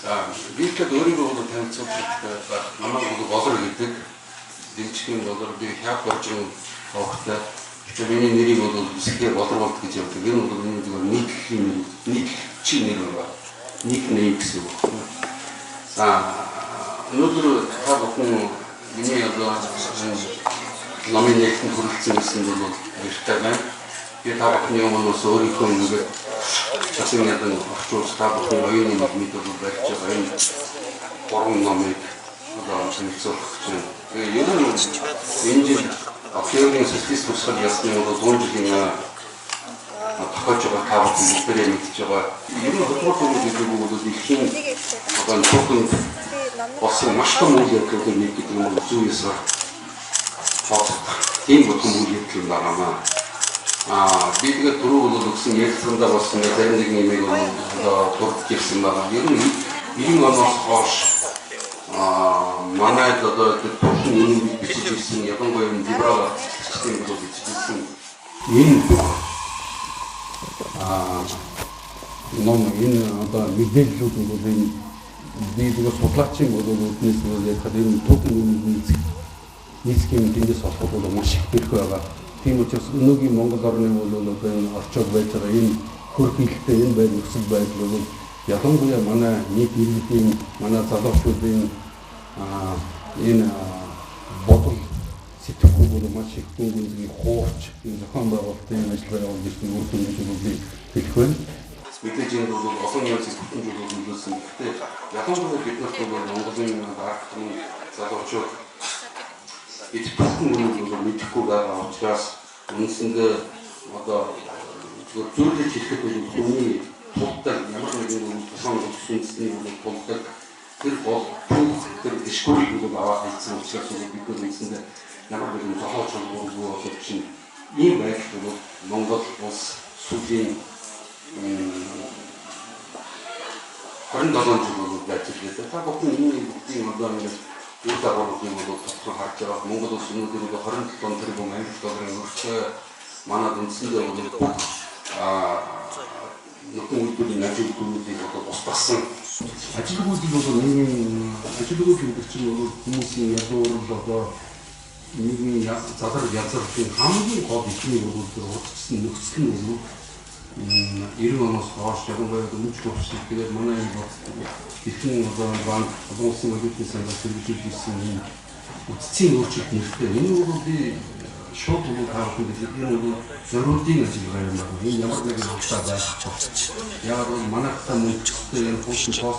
Биэд өөрийгөө бол танилцуулах намайг бол болор гэдэг дэмжлэгийн болор би хяг боржин огтой. Тэгээ миний нэрийг бол хэсгээр болор болт гэж явдаг. Энэ бол миний зүгээр нийтлэлийн нэр, нийтлэгчийн нэр байна. Никнейм гэсэн үг. Өнөөдөр та бүхэн миний одоо номинэйшн хүрэлцэн гэсэн бол баяртай байна. Би та бүхний өмнөөс өөрийнхөө ингээд чацын ядан орчуулж та бүхний оюуны нийгмид бол барьж байгаа энэ гурван номыг одоо танилцуулах гэж байна. Тэгээ ер нь энэ жил Октябрийн социалист тусгал ясны бол 100 жилийн тохиож байгаа та бүхэн бүгдээрээ мэдж байгаа. Ер нь хөдөлгөөн гэдэг нь бол ихэнх одоо түүхэнд болсон маш том үйл явдлуудыг нэг гэдэг нь зүйс тийм бүхэн үйл явдал байна. Би тэгээд түрүү бол өгсөн ярилцлаганда болсон зарим нэг нэмийг одоо дурдж ирсэн байна. Ер нь 90 оноос хойш манайд одоо түүхэн үнэн бичиж ирсэн ялангуяа либерал систем бол бичиж ирсэн энэ ном энэ одоо мэдээллүүд бол энэ би тэгээд судлаачийн бол үднэс бол яг энэ түүхэн үнэн нийцхийн тэндээс олоход бол маш их хэрэг байгаа. Тийм учраас өнөөгийн Монгол орны бол одоо энэ орчууд байж байгаа энэ хөрхилтэй энэ байр нөхцөл байдал бол ялангуяа манай нийт иргэдийн манай залуучуудын энэ бодол сэтгэхүй бол маш их гүнзгий хуурч энэ зохион байгуулалтын ажиллагаа явуулж ирсэн үр дүн гэж би хэлэх байна. Мэдээж энэ бол олон янзын бүтэнжүүд нөлөөлсөн. Гэхдээ ялангуяа бид нарт бол Монголын ард залуучууд итгэхгүй бол мэдэхгүй байгаа учраас үндсэндээ одоо зөвлөж хэлэхэд бол хүний тулдаг ямар нэгэн тусгай үндсний тулдаг тэр бол тэр дискурс бол аваад хэлсэн учраас бид нар үндсэндээ ямар нэгэн зохиолч болов чинь ийм байдал бол Монгол улс сүүлийн 27 жил бол байж байгаа. Та бүхэн энэ бүгдийн одоо ингэ үр дагавруудын бол тодорхой харж байгаа. Монгол улс өнөөдөр 27 тэрбум $27 өртөө манад үндсэндээ бол нөхөн үйлдвэрийн ажилтнуудыг одоо устгасан. Ажилтнуудыг бол ажилтнууд гэдэг чинь бол хүмүүсийн ядуур одоо нийгмийн задар язрын хамгийн гол ихний бол урдчсан нөхцөл нь бол 90 оноос хойш ялангуяа өмчл өвчл тэгээд манай энэ ихэнх одоо банк олон улсын валютын саналаар хэрэгжүүлж ирсэн энэ үтцийн өөрчлөлт нэртэй энэ бол би шууд бол таарах гэдэг энэ бол зориултын ажиллагаа юм байна. Энэ ямар нэгэн хавтаа байх болчих. Яг бол манайхтай мөнгөчтэй энэ функцийн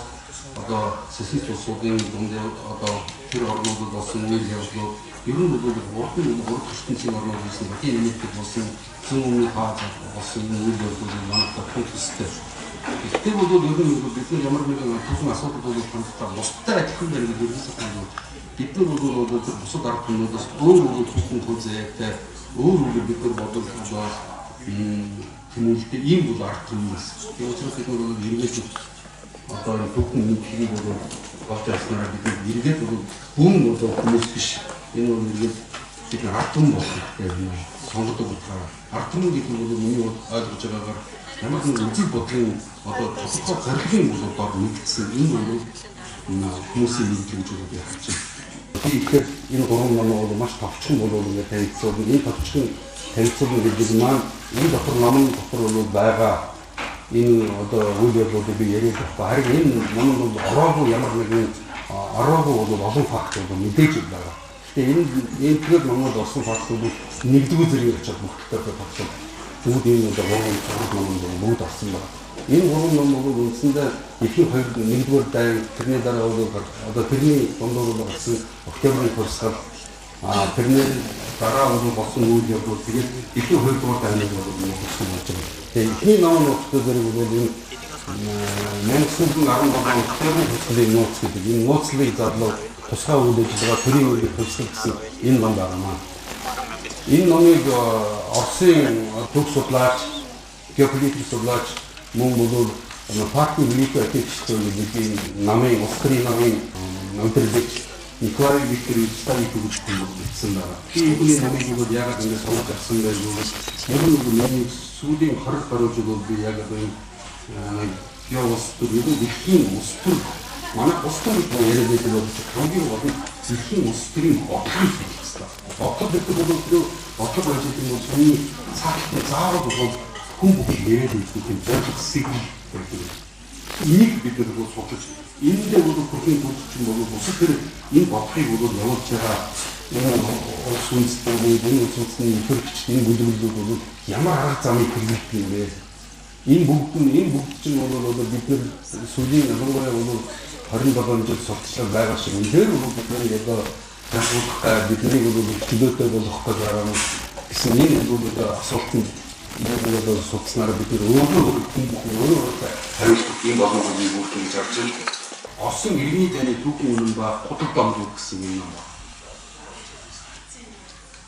одоо социалист улсуудын дунд одоо тэр орнуудад болсон үйл явдлууд ер нь бол урдын ертөнцийн орнууд гэсэн тийм нэмэлт болсон зүүнний хаад болсон үйл явдлууд манайхтай функцтэй. Гэхдээ бол ер нь бид нар ямар нэгэн түүхэн асуудал бол хамтдаа бусдад адилхан байх гэдэг үгсээр байна. Бид нар бол бусад ард түмнээс өөр түүхэн хөлзөөтэй өөр бид нар бодол одоо тэмүүлдэг ийм бол ард түмнээс. Тийм учраас бид нар эргээд одоо түүхэн нийтлэгийг бол болж яснараа бид эргээд бол хүн одоо хүмүүс биш. Энэ бол эргээд бид ард түмэн болох гэдэг юм сонгодог утгаараа ард түмэн гэдэг нь бол миний ойлгож байгаагаар ямар нэгэн үзэл бодлын одоо тодорхой зорилгын болоод нэгдсэн энэ бол хүмүүсийн нийтлэг гэж би харж байна. Тэгэхээр энэ гурван ном бол маш товчхон болов ингээд танилцуулна. Энэ товчхон танилцуулна гэдэг маань энэ дотор номын дотор бол байгаа энэ одоо үйл явдлуудыг би яриад байгаа. Харин энэ ном бол ороогүй ямар нэгэн ороогүй бол олон факт бол мэдээж байгаа. Тэгээ энэ тэр номод орсон фактууд нэгдүгээр зэрэг очиад бүгдтэй товчхон бүгд энэ одоо гурван ном бүгд орсон байна. Энэ гурван ном бол үндсэндээ ихэнх хоёр нэгдүгээр дайн тэрний дараа бол одоо тэрний дундуур болсон Октябрийн тусгал тэрний дараа бол болсон үйл явдал тэгээд ихэнх хоёрдугаар дайныг бол болсон болж байгаа. Тэгээд ихний номын нөхцөл зэрэг бол энэ 1917 Октябрийн тусгалын нууц гэдэг энэ нууцлыг задлуу тусгай үйл ажиллагаа төрийн үйл хөдлөл гэсэн энэ ном байна. Энэ номыг Оросын төв судлаач, геополитик судлаач мөн бол факт великий отечественный гэдэг намын улс төрийн намын номтөрлөгч Николай Викторович Сталин бичсэн байна. Энэ намыг бол яагаад ингэ сонгож авсан бэ гэвэл яг нэг сүүлийн 20 гаруй жил бол би яг одоо энэ улс төрийн дэлхийн улс төр манай бусдын яриад байдаг бол хамгийн гол нь дэлхийн улс төрийн бодлогыг хэлсэн. Бодлого гэдэг бол тэр бодлого байж байгаа юм хүний цаашдын заавал бол хүн бүхий яриад байдаг юм бодлого сэтэл байдаг. Энийг бид нар бол судалж эндээ бол бүхний бүлчин бол бусад тэр энэ бодлогыг бол явуулж байгаа улс үндэстний үндэсний төрөгч энэ бүлэглүүд бол ямар арга замыг хэрэглэдэг юм бэ? Энэ бүгд чинь бол бид нар сүүлийн ялангуяа бол 27 жил сурталчилсан байгаа шиг үнээр бол бид нар одоо бидний бол чөлөөтэй болох гэж байгаа юм гэсэн энэ бол асуултанд энэ бол судалснараа бид нар өөрөө хариулт юм болов уу гэж харж байна. Осон иргэний таны түүхийн үнэн ба худал дамжуур гэсэн юм байна.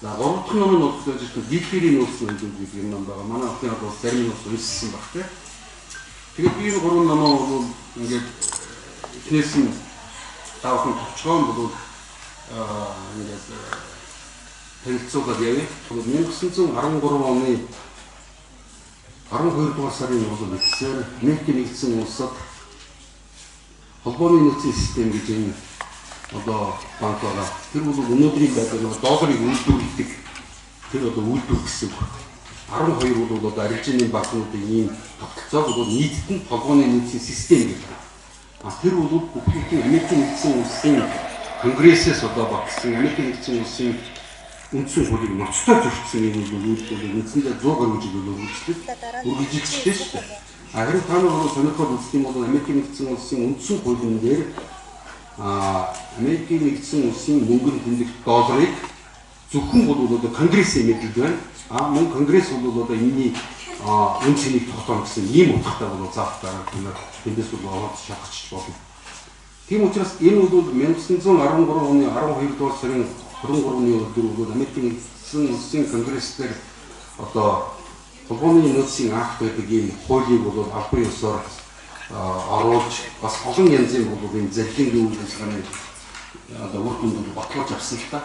За гурав дахь ном нь болохоор дэлхийрийн нөөц гэдэг юм байна. Манай охин бол зарим нь уншсан баг тийм. Тэгээд би энэ гурван номоо бол ингээд эхнээс нь давхан товчхон бол ингээд танилцуулаад явъя. 1913 оны 12 дугаар сарын бол ихсээр Америкийн нэгдсэн улсад холбооны нөөцийн систем гэж энэ одоо банк байгаа. Тэр бол өнөөдрийн байдлаар долларыг үйлдвэрлэдэг тэр одоо үйлдвэр гэсэн үг. 12 бол одоо аржины банкнуудын ийм тогтолцоог бол нийтэд нь холбооны нөөцийн систем гэдэг. Тэр бол бүхний Америкийн нэгдсэн улсын конгрессээс одоо багтсан Америкийн нэгдсэн улсын үндсэн хуулийг ноцтой зөрчсөн юм бол үйлдвэрлэл үндсэндээ 100 гаруй жил үргэлжилжсэн шүү дээ. Харин та нар сонирхоод үзэх юм бол Америкийн нэгдсэн улсын үндсэн хуулийн дээр Америкийн нэгдсэн улсын мөнгөнд хөндөг долларыг зөвхөн бол одоо конгрессийн мэддэг байна. Мөн конгресс бол одоо энэний үн цэнийг тогтооно гэсэн ийм утгатай бол заах дараа тэндээс бол ороод шалгахч болно. Тийм учраас энэ бол 1913 оны 12 дугаар сарын 23-ны өдөр бол Америкийн нэгдсэн улсын конгрессээр одоо холбооны нөөцийн акт байдаг ийм хуулийг бол албан ёсоор оруулж бас олон янзын бол энэ зарилын үйл ажиллагааны одоо үр дүнд батлуулж авсан л та.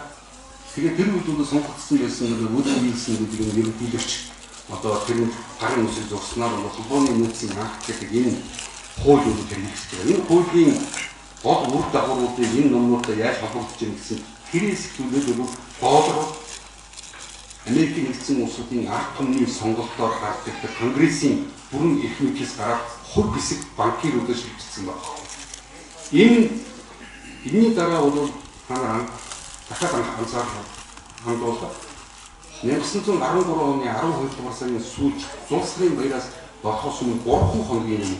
Тэгээд тэр үед бол сонгогдсон байсан Woodrow Wilson гэдэг нэг ерөнхийлөгч одоо тэр гарын үсэг зурснаар бол холбооны нөөцийн акт гэдэг энэ хууль бол хэрэгжиж байгаа. Энэ хуулийн гол үр дагавруудыг энэ номнуудаа яаж холбогдож байгаа гэсэн тэрээс зүйлүүд бол боолрол Америкийн нэгдсэн улсуудын ард түмний сонголтоор гардаг конгрессийн бүрэн эрх мэдлээс гараад хур хэсэг банкируудад шилжчихсэн байна. Энэний дараа бол ханаа дахиад анзаарах хандуулга 1913 оны 12 дугаар сарын сүүлд Зулсрын баяраас болохоос өмнө 3 хоногийн өмнө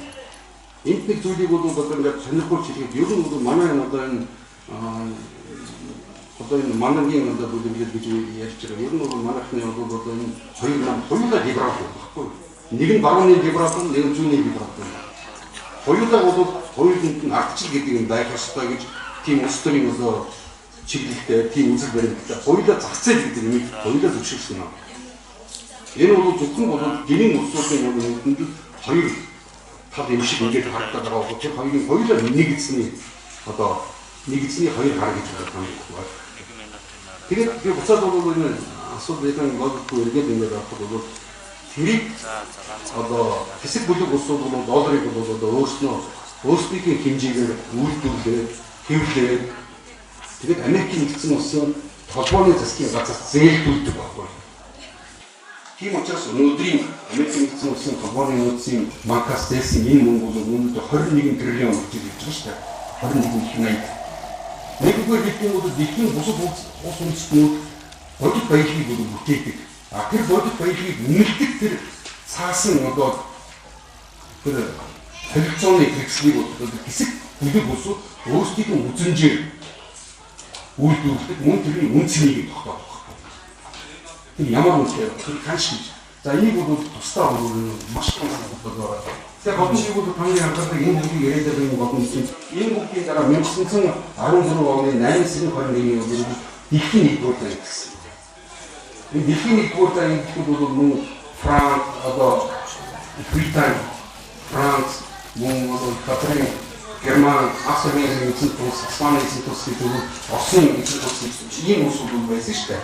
энд нэг зүйлийг бол одоо ингээд сонирхолж хэлэхэд ер нь бол манай одоо энэ манайгийн одоо бүлэглэл гэж ярьж байгаа. Ер нь бол манайхны бол одоо энэ хоёр нам хоёулаа либерал байхгүй. Нэг нь барууны либерал, нэг нь зүүнний либерал байна. Хоёулаа бол хоёуланд нь ардчил гэдэг юм байх ёстой гэж тийм улс төрийн одоо чиглэлтэй тийм үзэл баримттай хоёулаа зах зээл гэдэг юм хоёулаа зөвшөөрсөн юм. Энэ бол зөвхөн бол гинийн улсуудын нүдэнд хоёр тал юм шиг ингээд харагдаад байгаа бол тэр хоёрын хоёулаа нэгдсэний одоо нэгдсэний хоёр хар гэж байна. Тэгээд би буцаад бол энэ асуудлын логикгүй эргээд ингээд авах бол тэрийг одоо хэсэг бүлэг улсууд бол долларыг бол одоо өөрсдийн хэмжээгээр үйлдвэрлээд хэвлээд тэгээд Америкийн нэгдсэн улсын холбооны засгийн газар зээлдүүлдэг байхгүй. Тийм учраас өнөөдрийн Америкийн нэгдсэн улсын холбооны нөөцийн банкас зээлсэн энэ мөнгө бол өнөөдөр 21 триллион гэж хэлж байгаа шүү дээ. 21 Нэгдүгээр хэлбэл бол дэлхийн бусад улс үндэстнүүд бодит баялагийг бол бүтээдэг. Тэр бодит баялагийг үнэлдэг тэр цаасан одоо тэр солилцооны хэрэгслийг бол хэсэг бүлэг улсууд өөрсдийн үзэнжээр үйлдвэрлэдэг мөн тэрний үн цэнийг тогтоох. Тэр ямар үнэтэй тэр канш. За энийг бол тусдаа бол маш том асуудал байна. Тэгээ бодсон шиг бол таны анхаардаг энэ бүхийг яриад байгаа юм бодсон чинь энэ бүхний дараа 1913 оны 8 сарын 21-ний өдөр дэлхийн нэгдүгээр дай гэсэн. Энэ дэлхийн нэгдүгээр дай гэдэг бол мөн Франц одоо Британи, Франц, мөн одоо Катрин, Герман, Австрийн эзэн улс, Испани эзэн улс гэдэг нь Оросын эзэн улс ийм улсууд байсан шүү дээ.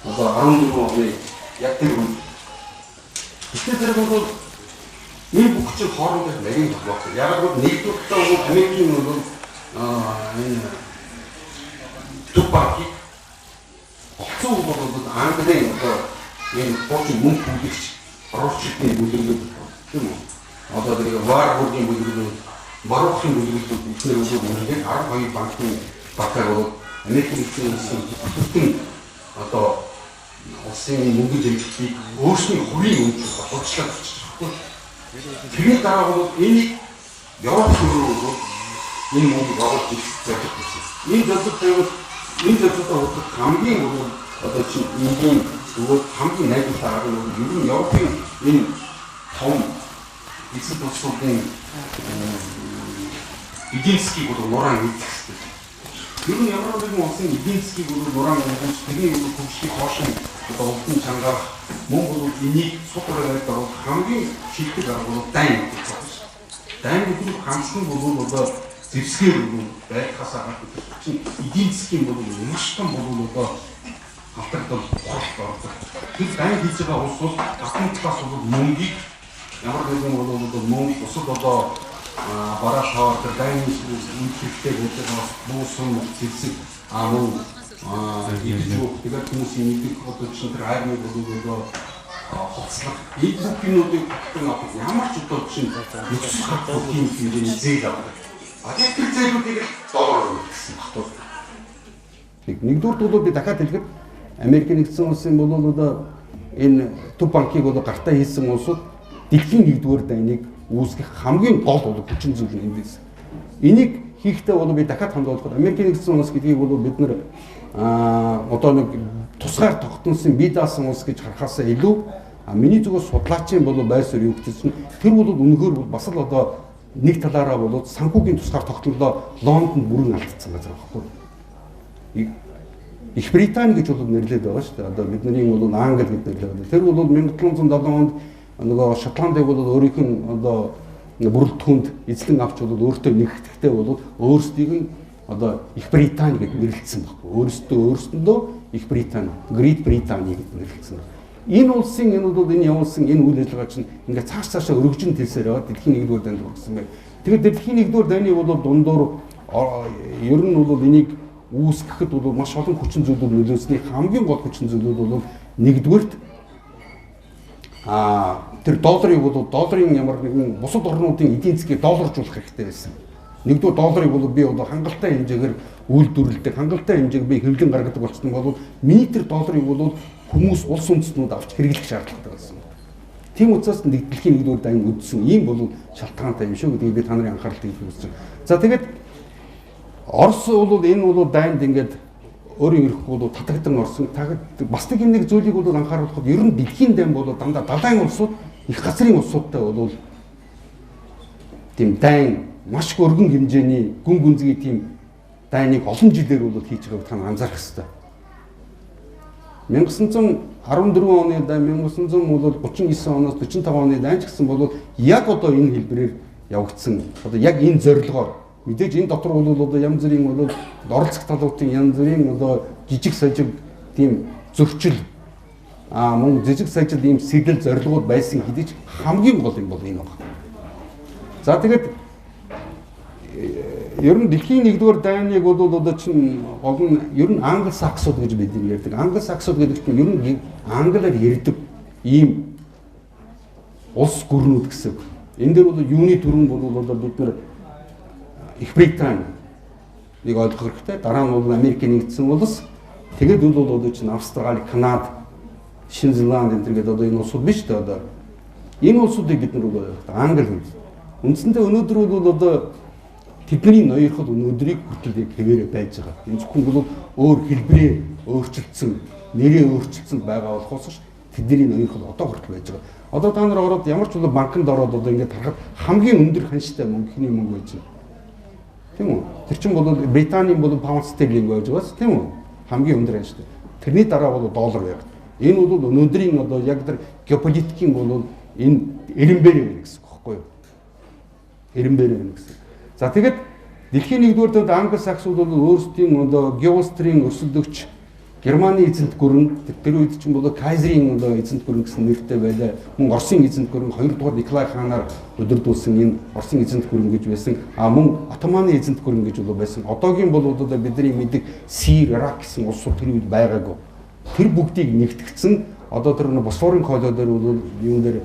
1914 оны яг тэр үед. Тэгэхээр тэр бол Энэ бүх чинь хоорондоо нарийн холбоотой. Яг л нэгдүгээр бол Америкийн бол энэ тупаки оцсон бол Английн энэ бочин мөнгө бүлэгч орчуудын бүлэглүүд тийм үү? Одоо тэр варбургийн бүлэглүүд, баруухын бүлэглүүд ихнэр өгөөд 12 банкны багаар бол Америкийн нэгдсэн одоо улсын мөнгөний хэмжлийг өөрсний хувийн өмчөж бодлоо болчихсон. Тэрний дараа бол энийг Европ руу энэ мөнгө оруулж ирэх зорилго байсан. Энэ зорилготой хамгийн одоо чи энгийн хамгийн найдвартай арга нь ер нь Европын энэ том эцэг тусуудын эдийн засгийг нурaan хийх хэрэгтэй. Ер нь Европын улсын эдийн засгийг нурaan хийх тэрний хөгжлийг хоошин одоо улсын чангаар мөн бол энийг судраад байгаа хамгийн шилдэг арга бол дайн гэж байна. Дайн гэдэг хамтсан бол одоо зэвсгээр байхасаа чинь эдийн засгийн бол маш том бол одоо халтагдал болоод ордог. Тэр дайн хийж байгаа улс бол гадны талаас бол мөнгийг ямар нэгэн бол мөнгө бусад одоо бараа шавар тэр дайны үнэтэй гэдэг буусан зэвсэг мөн тэгээд хүмүүсийн мэддэг одоо чинь тэр хайрны болоо хоцлох энэ бүхнүүдийг батлах ямар ч одоо чинь нөхцөл хөдөлгөөний хэмжээний зээл авдаг. Яг тэр зээлүүдийг доллараар гэсэн багтуул. Нэгдүгээр бол би дахиад хэлэхэд Америк нэгдсэн улсын бол одоо энэ төв банкыг гартаа хийсэн улсууд дэлхийн нэгдүгээр дайныг үүсгэх хамгийн гол хүчин зүйл нь эндээс. Энийг хийхдээ би дахиад хандуулахад Америк нэгдсэн улс гэдгийг бид нар одоо нэг тусгаар тогтносон бие даасан улс гэж харахаасаа илүү миний зүгээс судлаачийн байсаар юу гэсэн тэр бол үнэхээр бас л одоо нэг талаараа санхүүгийн тусгаар тогтнолоо Лондонд бүрэн алдсан гэж байгаа байхгүй. Их Британи гэж нэрлэдэг байгаа шүү дээ. Одоо бидний Англи гэдэг нэрлэдэг. Тэр бол 1707 онд нөгөө Шотландыг өөрийнх нь одоо бүрэлдэхүүнд эзлэн авч өөртөө нэгтгэхдээ өөрсдийг нь одоо Их Британи гэж нэрлэлсэн байхгүй. Өөрсдөндөө Их Британи, Great Britain гэж нэрлэлсэн. Энэ улсын энэ явуулсан энэ үйл ажиллагаа чинь ингээд цаашаа өргөжин тэлсээр байгаа дэлхийн нэгдүгээр дайнд хүрсэн байна. Тэгээд дэлхийн нэгдүгээр дайны дундуур ер нь энийг үүсгэхэд маш олон хүчин зүйлүүд нөлөөсний хамгийн гол хүчин зүйлүүд нэгдүгээрт тэр долларын ямар нэгэн бусад орнуудын эдийн засгийг долларжуулах хэрэгтэй байсан. Нэгдүгээр долларыг би хангалттай хэмжээгээр үйлдвэрлэдэг, хангалттай хэмжээг би хэвлэн гаргадаг болчихсон бол миний тэр долларыг хүмүүс улс үндэстнүүд авч хэрэглэх шаардлагатай болсон. Тийм учраас дэлхийн нэгдүгээр дайн үдсэн ийм шалтгаантай юм шүү гэдгийг би та нарын анхааралд хэлэх хүсэж байна. За тэгээд Орос энэ дайнд ингээд өөрийн эрх татагдан орсон. Бас нэг зүйлийг анхааруулахад ер нь дэлхийн дайн дандаа далайн улсууд их газрын улсуудтай тийм дайн маш өргөн хэмжээний гүн гүнзгий тийм дайныг олон жилээр хийж байгааг та анзаарах хэрэгтэй. 1914 оны дайн, 1939 оноос 45 оны дайн ч гэсэн яг энэ хэлбэрээр явагдсан. Одоо яг энэ зорилгоор мэдээж энэ дотор янз бүрийн оролцох талуудын янз бүрийн жижиг сажиг тийм зөрчил мөн жижиг сажиг ийм сэтэл зорилгууд байсан хэдий ч хамгийн гол юм энэ байна. За тэгээд ер нь дэлхийн нэгдүгээр дайныг чинь ер нь англ-саксууд гэж бид ярьдаг. Англ-саксууд гэдэг нь ер нь англиар ярьдаг ийм улс гүрнүүд гэсэн. Энэ дээр юуны төрөн бид нар Их Британи нэг ойлгох хэрэгтэй. Дараа нь Америкийн нэгдсэн улс. Тэгээд чинь Австрали, Канада, Шинэ Зеланд гэдэг энэ улсууд биш дээ. Энэ улсуудыг бид нар англи гэж. Үндсэндээ өнөөдөр тэдний ноёрхол өнөөдрийг хүртэл хэвээрээ байж байгаа. Энэ зөвхөн өөр хэлбэрээ өөрчилсөн, нэрээ өөрчилсөн байгаа болохоос тэдний ноёрхол одоо хүртэл байж байгаа. Одоо та нар ороод ямар ч банкнд ороод ингээд харахад хамгийн өндөр ханштай мөнгөний мөнгө байж байна. Тийм үү? Тэр чинь Британийн паунд стерлинг байж байгаас тийм үү? Хамгийн өндөр ханштай. Тэрний дараа доллар байгаад. Энэ өнөөдрийн яг тэр геополитикийн энэ эренбэр гэсэн үг байхгүй юу? Эренбэр гэсэн. За тэгээд дэлхийн нэгдүгээр дайнд англи-саксууд өөрсдийн геострийн өрсөлдөгч Германы эзэнт гүрэн тэр үед чинь бол Кайзерийн одоо эзэнт гүрэн гэсэн нэртэй байлаа. Мөн Оросын эзэнт гүрэн 2 дугаар Николай хаанаар удирдуулсан энэ Оросын эзэнт гүрэн гэж байсан. Мөн Отtomаны эзэнт гүрэн гэж бол байсан. Одоогийн бол одоо бидний мэддэг Сир, Ирак гэсэн улсууд тэр үед байгаагүй. Тэр бүгдийг нэгтгэсэн одоо тэр Босфорын хоолой дээр бол юун дээр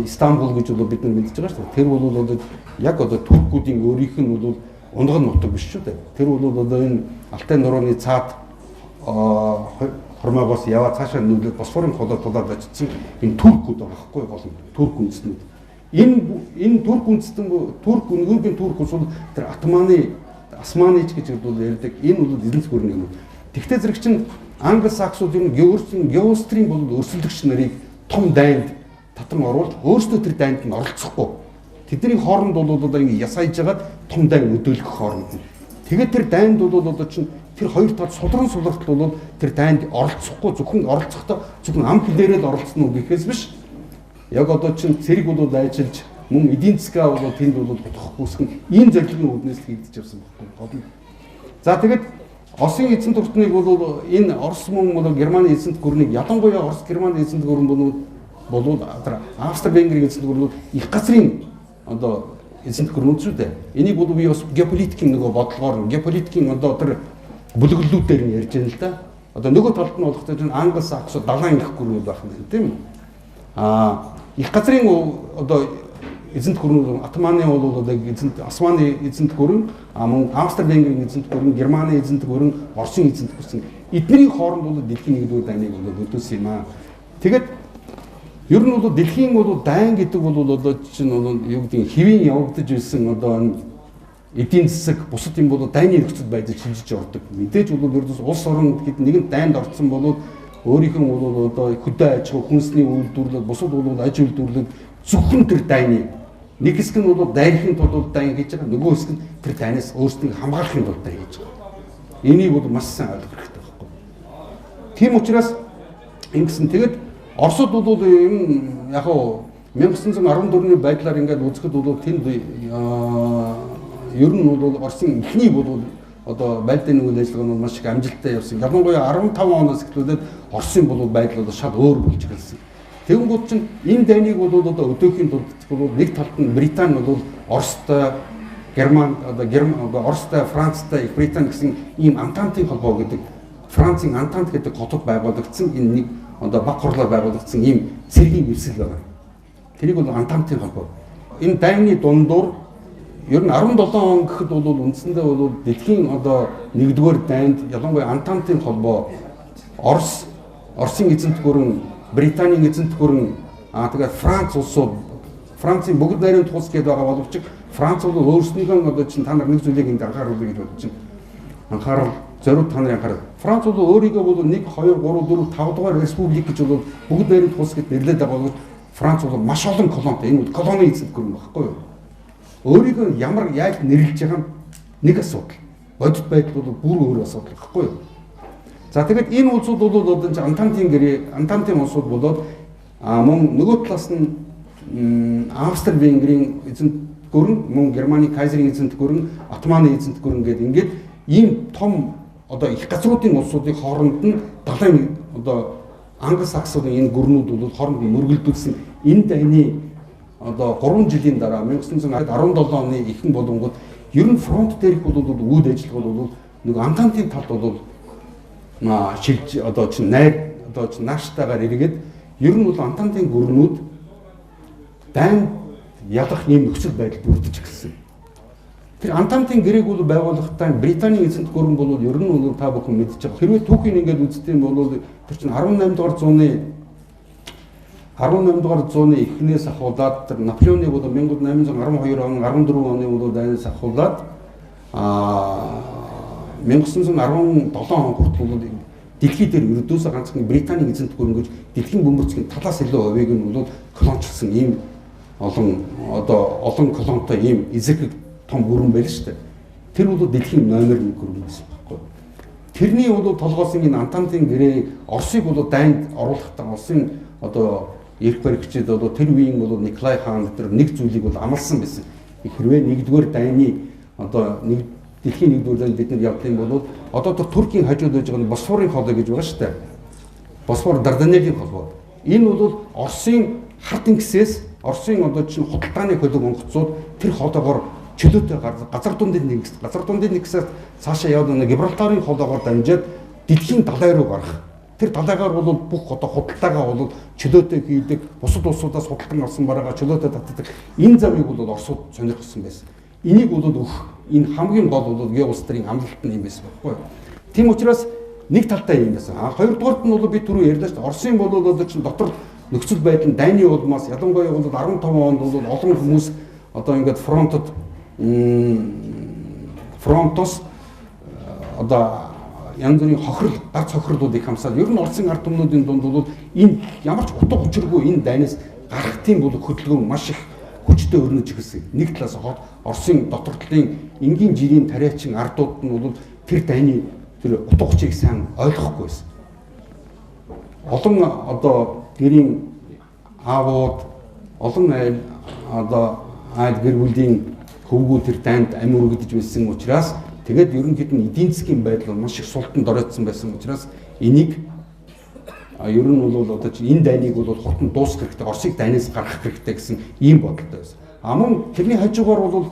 Стамбул гэж бол бид нар мэдж байгаа шүү дээ. Тэр бол одоо яг одоо туркуудын өөрийнх нь бол унган нутаг биш шүү дээ. Тэр бол одоо энэ Алтай нурууны цаад хормоогоос яваа цаашаа нүүлээд Босфорын хоолой тулаад очсон энэ туркууд байгаа байхгүй болно. Турк үндэстнүүд. Энэ турк үндэстэн турк өнөөгийн турк улс бол тэр Османыч гэж бол ярьдаг. Энэ бол эзэнт гүрэн юм. Тэгвэл зэрэг чинь англосаксууд юм геострим бол өрсөлдөгч нарыг том дайнд татан оруулж өөрсдөө тэр дайнд нь оролцохгүй. Тэдний хооронд бол одоо ингэ ясааж жагаад том дайн өдөөлөх хооронд нь. Тэгээд тэр дайнд бол одоо чинь тэр хоёр тал сулралтал бол тэр дайнд оролцохгүй зөвхөн оролцохдоо зөвхөн ам хэлээрээ л оролцсон уу гэхээс биш. Яг одоо чинь цэрэг бол ажиллаж мөн эдийн засгаа бол тэнд бол бодох үүсгэн ийм зорилгын үүднээс хийгдэж явсан байхгүй. За тэгээд Оросын эзэнт гүрнийг бол энэ Орос мөн бол Германы эзэнт гүрнийг ялангуяа Орос Германы эзэнт гүрэн болоод Австри-Венгрийн эзэнт гүрэн бол их газрын одоо эзэнт гүрнүүд шүү дээ. Энийг бол би бас геополитикийн нөгөө бодлогоор геополитикийн одоо тэр бүлэглэлүүдээр нь ярьж байна л да. Одоо нөгөө талд нь болох чинь англосаксууд далайн их гүрнүүд байх юм тийм үү? Их газрын одоо эзэнт гүрнүүд Отtomаны бол одоо Османы эзэнт гүрэн, мөн Австри-Венгрийн эзэнт гүрэн, Германы эзэнт гүрэн, Оросын эзэнт гүрэн эдний хооронд бол дэлхийн нэгдүгээр дайныг бол өдөөс юм аа. Тэгээд ер нь бол дэлхийн бол дайн гэдэг бол одоо чинь юу гэдэг хэвийн явагдаж байсан одоо эдийн засаг бусад юм бол дайны нөхцөл байдал шинжиж ордог. Мэдээж бол ердөөс улс орон гэхэд нэгэн дайнд орсон бол өөрийнх нь бол одоо хөдөө аж ахуй, хүнсний үйлдвэрлэл, бусад бол аж үйлдвэрлэл зөвхөн тэр дайны нэг хэсэг нь бол дайрахын тулд дайн гэж байгаа, нөгөө хэсэг нь тэр дайнаас өөрсдийг хамгаалахын тулд дайн гэж байгаа. Энийг бол маш сайн ойлгох хэрэгтэй байхгүй. Тийм учраас ингэсэн тэгээд Оросд бол энэ яг нь 1914-ний байдлаар ингээд үзэхэд бол тэнд ер нь бол Оросын эхний бол одоо байлдааны үйл ажиллагаа нь маш их амжилттай явсан. Ялангуяа 15 оноос эхлүүлээд Оросын бол байдал бол шал өөр болж ирсэн. Тэгэнгүүт чинь энэ дайныг бол одоо өдөөхийн тулд бол нэг талд нь Британи бол Оростой, Герман одоо Оростой, Францтай, Их Британи гэсэн ийм Антантын холбоо гэдэг Францын Антант гэдэг хотод байгуулагдсан энэ нэг одоо баг хурлаар байгуулагдсан ийм цэргийн бэлсэл байна. Тэрийг бол Антантын холбоо. Энэ дайны дундуур ер нь 17 он гэхэд бол үндсэндээ бол дэлхийн одоо нэгдүгээр дайнд ялангуяа Антантын холбоо Оросын эзэнт гүрэн, Британийн эзэнт гүрэн тэгээд Франц улсууд Францын бүгд найрын тус гэдэг байгаа боловч Франц бол өөрснийхөө одоо чинь та нар нэг зүйлийг энд анхааруулъя гэж бодож байна. Анхаарал зориуд та нарын анхаарал. Франц бол өөрийгөө бол 1 2 3 4 5 дугаар республик гэж бол бүгд найрын тус гэж нэрлэдэг байгаа бол Франц бол маш олон колонтой энэ колоны эзэнт гүрэн багхгүй юу? Өөрийгөө ямар яаж нэрлэж байгаа нэг асуудал. Бодит байдал бол бүр өөр асуудал багхгүй юу? За тэгээд энэ улсууд бол одоо Антантын улсууд болоод мөн нөгөө талаас нь Австри-Венгрийн эзэнт гүрэн, мөн Германы Кайзерийн эзэнт гүрэн, Отtomаны эзэнт гүрэн гэдэг ингээд ийм том одоо их газруудын улсуудын хооронд нь далайн одоо англосаксуудын энэ гүрнүүд бол хооронд нь мөргөлдүүлсэн энэ дайны одоо 3 жилийн дараа 1917 оны ихэнх болонгод ер нь фронт дээрх бол үйл ажиллагаа бол нэг Антантын талд бол шилж одоо чинь нааштайгаар эргээд ер нь бол Антантын гүрнүүд дайнд ядах ийм нөхцөл байдал бүрдэж эхэлсэн. Тэр Антантын гэрээг бол байгуулахдаа Британийн эзэнт гүрэн бол ер нь бол та бүхэн мэдж байгаа. Хэрвээ түүхийг ингээд үздэг юм бол тэр чинь 18 дугаар зууны эхнээс ахуулаад тэр Наполеоны бол 1812 он 14 оны бол дайнаас ахуулаад 1917 он хүртэл дэлхий дээр ердөөсөө ганцхан Британийн эзэнт гүрэн гэж дэлхийн бөмбөрцгийн талаас илүү хувийг нь бол колончлсон ийм олон колонтой ийм эзэг том гүрэн байл шүү дээ. Тэр бол дэлхийн номер 1 гүрэн байсан байхгүй. Тэрний бол толгойсон энэ Антантын гэрээ Оросыг бол дайнд оруулахдаа Оросын одоо эрх баригчид бол тэр үеийн бол Николай хаан тэр нэг зүйлийг бол амласан байсан. Хэрвээ нэгдүгээр дайны одоо дэлхийн нэгдүгээр дайнд бид нар явдлын бол одоо Туркийн хажууд байж байгаа нь Босфорын холоо гэж байгаа шүү дээ. Босфор Дарданеллийн холбоо. Энэ бол Оросын харт ингэсээс Оросын одоо чинь худалдааны хөлөг онгоцууд тэр холоогоор чөлөөтэй газар дундын нэгсээс цаашаа яваад нэг Гибралтарын холоогоор дамжаад дэлхийн далай руу гарах. Тэр далайгаар бол бүх одоо худалдаагаа бол чөлөөтэй хийдэг, бусад улсуудаас худалдан авсан бараагаа чөлөөтэй татдаг. Энэ замыг бол Оросууд сонирхсан байсан. Энийг бол энэ хамгийн гол бол геострийн амлалт нь юм байсан байхгүй юу? Тийм учраас нэг талтай юм байсан. Хоёрдугаарт нь бол би түрүү ярьлаа шүү дээ. Оросын бол одоо чинь дотор нөхцөл байдал нь дайны улмаас ялангуяа бол 15 онд бол олон хүмүүс одоо ингээд фронтос одоо янз бүрийн хохирол, гарц хохирлуудыг хамсаад ер нь Оросын ард түмнүүдийн дунд бол энэ ямар ч утга учиргүй энэ дайнаас гарах тийм бол хөдөлгөөн маш их хүчтэй өрнөж ирсэн. Нэг талаас Оросын дотортлын энгийн жирийн тариачин ардууд нь бол тэр дайны тэр утга учирыг сайн ойлгохгүй байсан. Олон одоо гэрийн аавууд, олон одоо айл гэр бүлийн хөвгүүд тэр дайнд амь үргэлж байсан учраас тэгээд ерөнхийд нь эдийн засгийн байдал маш их султанд оройтсон байсан учраас энийг ер нь бол одоо чинь энэ дайныг бол хурдан дуусгах хэрэгтэй, Оросыг дайнаас гаргах хэрэгтэй гэсэн ийм бодолтой байсан. Мөн тэрний хажуугаар бол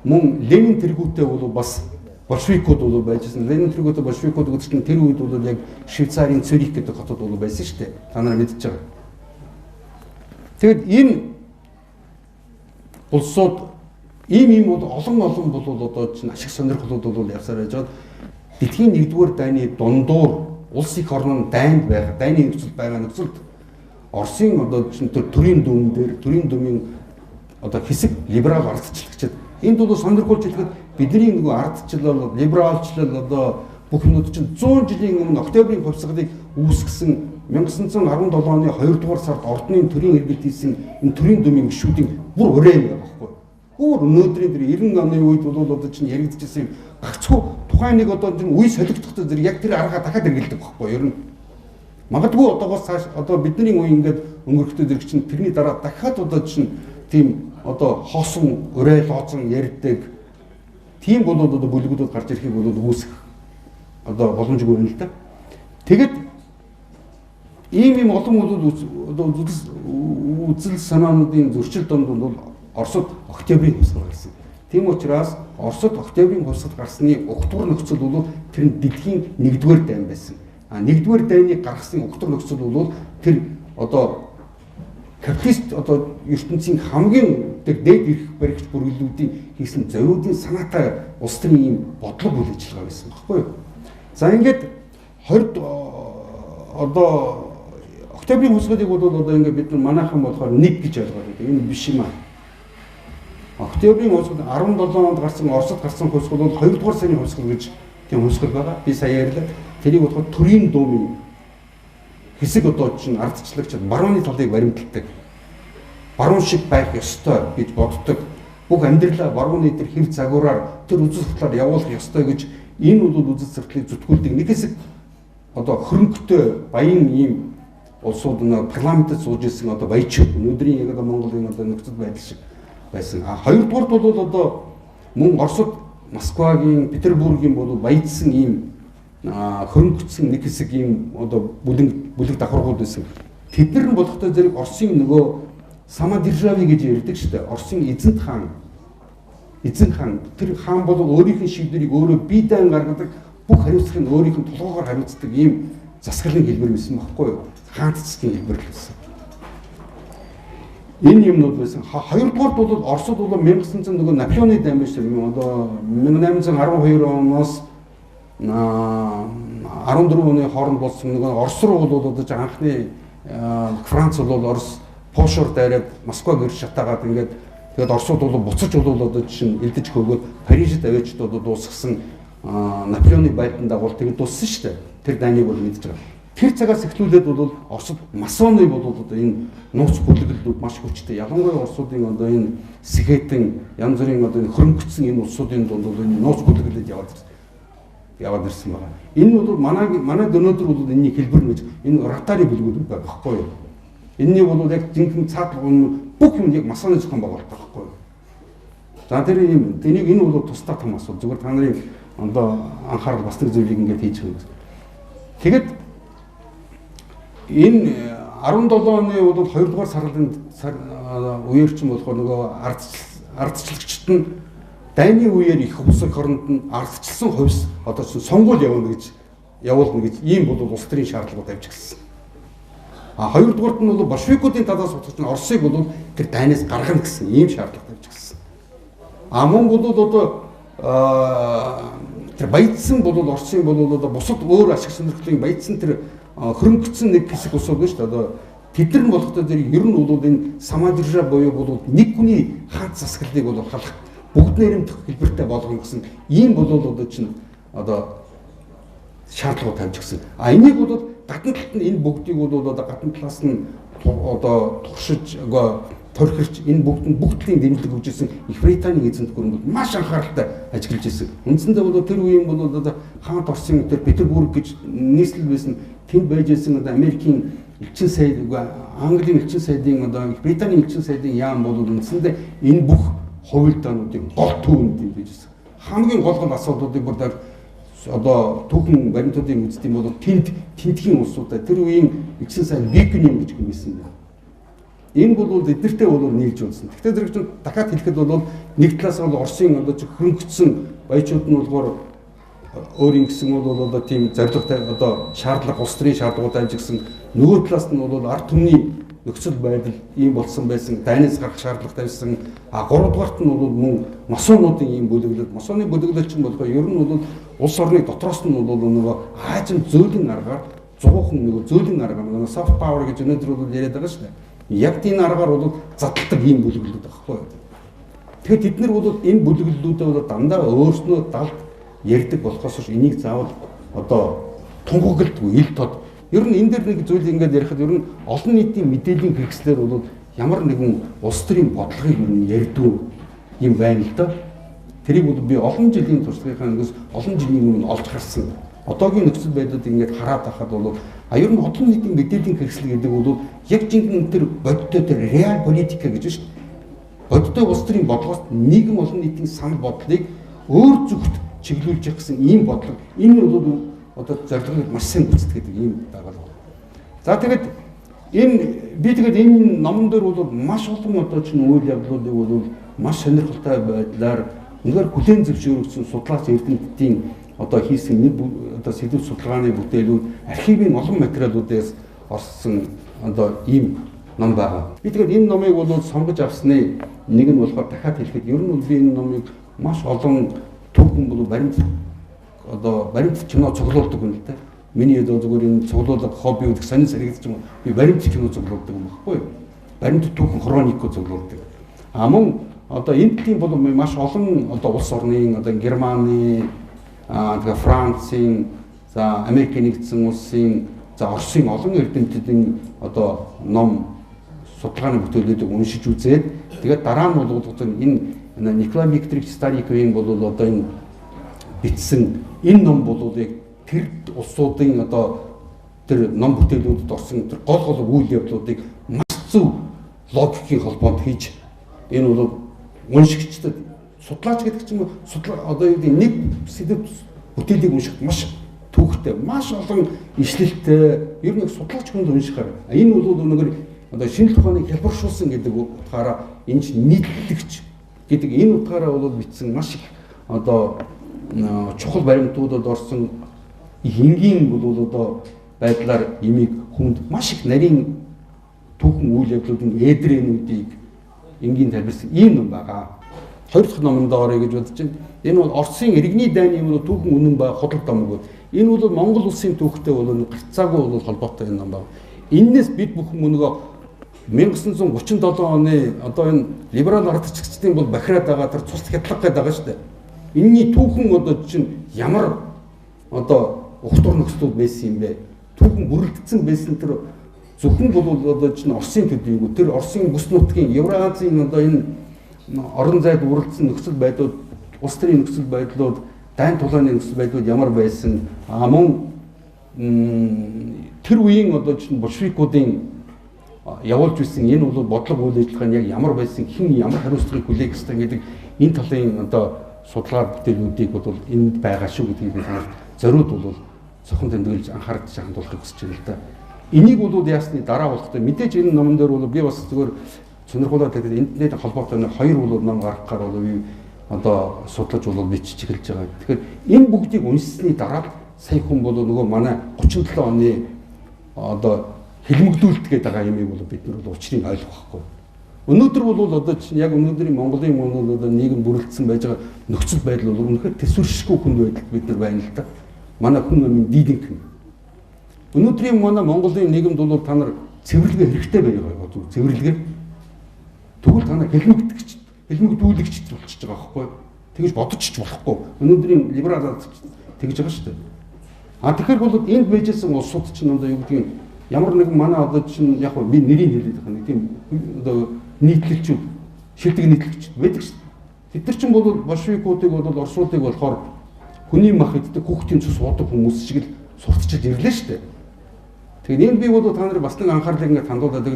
мөн Ленин тэргүүтээ бол бас большевикууд бол байжсэн. Ленин тэргүүтээ большевикууд гэдэг чинь тэр үед бол яг Швейцарын Цюрих гэдэг хотод бол байсан шүү дээ. Та нар мэдчихэж байгаа. Тэгэд энэ улсууд ийм бол олон бол одоо чинь ашиг сонирхлууд бол явсаар байж байгаа. Дэлхийн 1-р дайны дундуур улс их орн дайнд байгаа, дайны нөхцөл байгаа нөхцөлд Оросын одоо чинь төрийн дүн дээр төрийн дүмийн одоо хэсэг либерал ардчлагчид энд бол сонирхолж хэлэхэд бидний нөгөө ардчлал, либералчлал одоо бүх юмуд чинь 100 жилийн өмнө Октябрийн хувьсгалыг үүсгэсэн 1917 оны 2-р сард ордны төрийн иргэд хийсэн энэ төрийн дүмийн гишүүдийн бүр урээн байгаа байхгүй. Өөр өнөөдрийн тэр 90 оны үед бол одоо чинь яригдчихсэн гагцхүү тухайн нэг одоо чинь үе солигдохдоо зэрэг яг тэр арга дахиад эргэлдэг байхгүй. Ер нь магадгүй одоогоос цааш одоо бидний үе ингээд өнгөрөхдөө зэрэг чинь тэрний дараа дахиад одоо чинь тийм одоо хоосон урай лооцон ярьдаг тийм бол одоо бүлгүүдүүд гарч ирэхийг бол үүсэх одоо боломжгүй юм л да. Тэгэд ийм олон үзэл санаануудын зөрчил донд бол Оросд Октябрийн хувьсгал гарсан. Тийм учраас Оросд Октябрийн хувьсгал гарсны угтур нөхцөл бол тэр нь дэлхийн 1-р дайн байсан. 1-р дайныг гаргасан угтур нөхцөл бол тэр одоо капиталист одоо ертөнцийн хамгийн тэр дээд эрх баригч бүрэлдэхүүнүүдийн хийсэн зориудын санаатай улс төрийн ийм бодлого үйл ажиллагаа байсан байхгүй юу? За ингээд 20 одоо Октябрийн хувьсгалыг бол одоо ингээд бид манайхан болохоор нэг гэж ойлгоод байдаг. Энэ биш юм аа. Октябрийн хувьсгал 17 онд гарсан Оросд гарсан хувьсгал бол 2-р сарын хувьсгал гэж тийм хувьсгал байгаа. Би сая ярьлаа. Тэрийг бодоход төрийн дуумын хэсэг одоо чинь ардчлагч барууны талыг баримталдаг. Баруун шиг байх ёстой гэж боддог. Бүх амьдралаа барууны тэр хэв загвараар тэр үзэл судлаар явуулах ёстой гэж энэ бол үзэл сурталыг зүтгүүлдэг. Нэг хэсэг одоо хөрөнгөтэй баян ийм улсууд нэг парламентэд сууж ирсэн одоо баячууд өнөөдрийн яг одоо Монголын одоо нөхцөл байдал шиг байсан. Хоёрдугаард бол одоо мөн Оросд Москвагийн, Петербургийн бол баяжсан ийм хөрөнгөцсөн нэг хэсэг ийм одоо бүлэг давхаргууд байсан. Тэд нар нь болохтой зэрэг Оросын нөгөө самодержавие гэж ярьдаг шүү дээ. Оросын эзэн хаан тэр хаан бол өөрийнх нь шийдвэрийг өөрөө бие даан гаргадаг, бүх хариуцлагыг өөрийнх нь тулгуугаар хариуцдаг ийм засаглалын хэлбэр байсан байхгүй юу? Хаан цэцгийн хэлбэр байсан. Энэ юмнууд байсан. Хоёрдугаард бол Оросд бол 1900 нөгөө Наполеоны дайн биш юм. Одоо 1812 оноос 14 оны хооронд болсон нөгөө Орос руу бол одоо анхны Франц бол Орос Польшоор дайраад Москваг ирж шатаагаад ингээд тэгээд Оросууд бол буцаж бол одоо чинь элдэж хөгөөд Парижд авчид бол дуусгасан Наполеоны байлдан дагуул тэгээд дууссан шүү дээ. Тэр дайныг бол мэдж байгаа. Тэр цагаас эхлүүлээд бол Оросд масоны бол одоо энэ нууц бүлэглэлүүд маш хүчтэй. Ялангуяа Оросуудын одоо энэ Сэхэтэн янз бүрийн одоо хөрөнгөцсөн энэ улсуудын дунд бол энэ нууц бүлэглэлд яваад ирсэн байна. Энэ бол манай өнөөдөр бол энэний хэлбэр нь энэ ротари бүлгүүд байгаа байхгүй юу? Энэний бол яг жинхэнэ цаад бүх юм яг масоны зохион байгуулалт байхгүй юу? За тэр юм энийг энэ бол тусдаа том асуудал. Зүгээр та нарын одоо анхаарал бас нэг зүйлийг ингэж хийж байгаа юм. Тэгэд энэ 17 оны бол 2 дугаар сарын үеэр ч юм болохоор нөгөө ардчлагчд нь дайны үеэр их улсын хоронд нь ардчилсан хувьс одоо ч сонгуул явуулна гэж ийм бол улс төрийн шаардлагууд тавьж гисэн. А хоёрдугаарт нь бол большевикуудын талаас утгач нь Оросыг бол тэр дайнаас гаргана гэсэн ийм шаардлага тавьж гисэн. А мөн бол одоо тэр баяжсан бол Оросын бол одоо бусад өөр ашиг сонирхлын баяжсан тэр хөрөнгөцсөн нэг хэсэг ус болно шүү дээ. Одоо тэд нар болохтой тэр ер нь бол энэ самадержа буюу бол нэг хүний хаанч засаглалыг бол халах бүгд нэрэмдэх хэлбэртэй болгоно гэсэн ийм бол одоо чинь одоо шаардлагууд тавьж гисэн. А энийг бол гадна талд нь энэ бүгдийг бол одоо гадна талаас нь одоо туршиж торхирч энэ бүгдийн дэмжлэг өгжсэн Их Британийн эзэнт гүрэн маш анхааралтай ажиглаж ирсэн. Үндсэндээ бол тэр үеийн бол одоо хаант Оросын тэр Петербург гэж нийслэл байсан тэнд байж ирсэн одоо Америкийн элчин сайд Английн элчин сайдын одоо Их Британийн элчин сайдын яам бол үндсэндээ энэ бүх хувилдаануудыг гол түүнд дэмжиж ирсэн. Хамгийн гол асуудлуудыг бүр одоо түүхэн баримтуудын үздэм бол тентхийн улсуудаа тэр үеийн элчин сайд Бикүнин гэж хэмээсэн байна. Энэ бол эднэртэй бол нийлж унсан. Гэхдээ зэрэг чинь дахиад хэлэхэд бол нэг талаас нь Оросын одоо хөрөнгөцсөн баячууд нь болохоор өөрийн гэсэн бол одоо тийм зорилготой одоо шаардлага улс төрийн шаардлагууд амжигсан. Нөгөө талаас нь бол ард түмний нөхцөл байдал ийм болсон байсан. Дайнаас гарах шаардлага тавьсан. А гуравдугаарт нь бол мөн масонуудын ийм бүлэглэл. Масоны бүлэглэл чинь болохоор ер нь бол улс орны дотроос нь бол нөгөө хаажин зөөлөн аргаар зуухан нөгөө зөөлөн аргаар нөгөө soft power гэж өнөөдөр бол яриад байгаа шүү дээ. Яг тийм аргаар бол задлагдаг ийм бүлэглэлүүд байхгүй. Тэгэхээр тэд нар бол энэ бүлэглэлүүдээ бол дандаа өөрснөө далд ярьдаг болохоос энийг заавал одоо тунхаглдгүй ил тод. Ер нь энэ дээр нэг зүйл ингээд ярихад ер нь олон нийтийн мэдээллийн хэрэгслэр бол ямар нэгэн улс төрийн бодлогыг ер нь ярьдгүй юм байна л да. Тэрийг бол би олон жилийн туршлагынхаа нэгээс олон жилийн өмнө олж харсан. Одоогийн нөхцөл байдлыг ингээд хараад байхад бол ер нь олон нийтийн мэдээллийн хэрэгсэл гэдэг бол яг жинхэнэ тэр бодтой тэр реал политика гэж шүү дээ. Бодтой улс төрийн бодлогоос нийгэм олон нийтийн санал бодлыг өөр зүгт чиглүүлж явах гэсэн ийм бодлого энэ бол одоо зорилгыг маш сайн гүйцэтгэдэг ийм дагаад байна. За тэгээд энэ номон дээр бол маш олон одоо чинь үйл явдлуудыг бол маш сонирхолтой байдлаар үнээр хүлээн зөвшөөрөгдсөн судлаач эрдэмтдийн одоо хийсэн нэг одоо сэдв судалгааны бүтээлүүд архивын олон материалуудаас орсон одоо ийм ном байгаа. Би тэгээд энэ номыг бол сонгож авсны нэг нь болохоор дахиад хэлэхэд ер нь бол би энэ номыг маш олон түүхэн бол баримт кино цуглуулдаг юм л да. Миний одоо зүгээр энэ цуглуулга хобби үүрэг сонин саргидч юм. Би баримт кино цуглуулдаг юм баггүй юу? Баримт түүхэн хронико цуглуулдаг. А мөн одоо энэ тийм бол маш олон одоо улс орны одоо Германы тэгээ Францын за Америк нэгдсэн улсын за Оросын олон эрдэмтдийн одоо ном судалгааны бүтээлүүдийг уншиж үзээд тэгээд дараа нь бол энэ Николай Викторович Стариковын бол одоо энэ бичсэн энэ ном бол яг тэр улсуудын одоо тэр ном бүтээлүүдэд орсон тэр гол үйл явдлуудыг маш зөв логикийн холбоонд хийж энэ бол уншигчдад судлаач гэдэг чинь одоо юу гэдэг нэг сэдв бүтээлийг уншихад маш түүхтэй, маш олон ишлэлтэй ер нь судлаач хүнд уншихаар энэ бол нэг одоо шинжлэх ухааныг хэлбэршүүлсэн гэдэг утгаараа энэ нийтлэгч гэдэг энэ утгаараа бол бичсэн маш их одоо чухал баримтуудад орсон энгийн бол одоо байдлаар имийг хүнд маш их нарийн түүхэн үйл явдлуудын эдрэнүүдийг энгийн тайлбарсан ийм ном байгаа. Хоёр дахь номонд орё гэж бодож байна. Энэ бол Оросын иргэний дайны юм түүхэн үнэн ба худал домог. Энэ бол Монгол улсын түүхтэй бол гарцаагүй бол холбоотой энэ ном байна. Эннээс бид бүхэн нөгөө 1937 оны одоо энэ либерал ардчлагчдын бол бахираад байгаа тэр цус хядлага гэдэг байгаа шүү дээ. Энийний түүхэн одоо чинь ямар одоо ухтур нөхцлүүд байсан юм бэ? Түүхэн бүрэлдсэн байсан тэр зөвхөн бол одоо чинь Оросын төдийгүй тэр Оросын бүс нутгийн Евразийн одоо энэ орон зайд үргэлжлсэн нөхцөл байдлууд, улс төрийн нөхцөл байдлууд, дайн тулааны нөхцөл байдлууд ямар байсан? Мөн тэр үеийн одоо чинь большевикуудын явуулж байсан энэ бол бодлого үйл ажиллагаа нь яг ямар байсан, хэн ямар хариуцлагыг хүлээх ёстой гэдэг энэ талын одоо судалгаа бүтээлүүдийг бол энд байгаа шүү гэдгийг танаар зориуд бол зөвхөн тэмдэглэж анхаарч хандуулахыг хүсэж байна л да. Энийг бол яасны дараа болохтой мэдээж энэ номон дээр бол би бас зөвхөн сонирхолтой гэдэг интернет холбоотой хоёр ном гаргах гар бол би одоо судлаж бол бичиж эхэлж байгаа. Тэгэхээр энэ бүгдийг уншсны дараа сая хүн бол нөгөө манай 37 оны одоо хэлмэгдүүлдэг байгаа юм бол бид нар бол учрыг ойлгох байхгүй. Өнөөдөр бол одоо яг өнөөдрийн Монголын одоо нийгэм бүрэлдсэн байж байгаа нөхцөл байдал бол үнэхээр төсвөршгүй хүнд байдалд бид нар байна л да. Манай хүн амын дийлэнх юм. Өнөөдрийн манай Монголын нийгэмд бол та нар цэвэрлэгээ хэрэгтэй байгаа зүг цэвэрлэгээ. Тэгвэл та нар хэлмэгдүүлэгч болчихж байгаа байхгүй. Тэгэж бодож ч болохгүй. Өнөөдрийн либерал тэгж байгаа шүү дээ. Тэгэхээр бол энд байжсэн улсууд чинь одоо юу гэдгийг ямар нэгэн манай одоо чинь яг би нэрийг хэлээд байгаа нэг тийм одоо нийтлэлчүүд шилдэг нийтлэлчүүд байдаг шүү дээ. Тэд нар чинь бол большевикуудыг бол орсуудыг болохоор хүний мах иддэг хүүхдийн цус уудаг хүмүүс шиг л сурталчилж ирлээ шүү дээ. Тэгээд энэ би бол та нар бас нэг анхаарлыг ингээд хандуулаад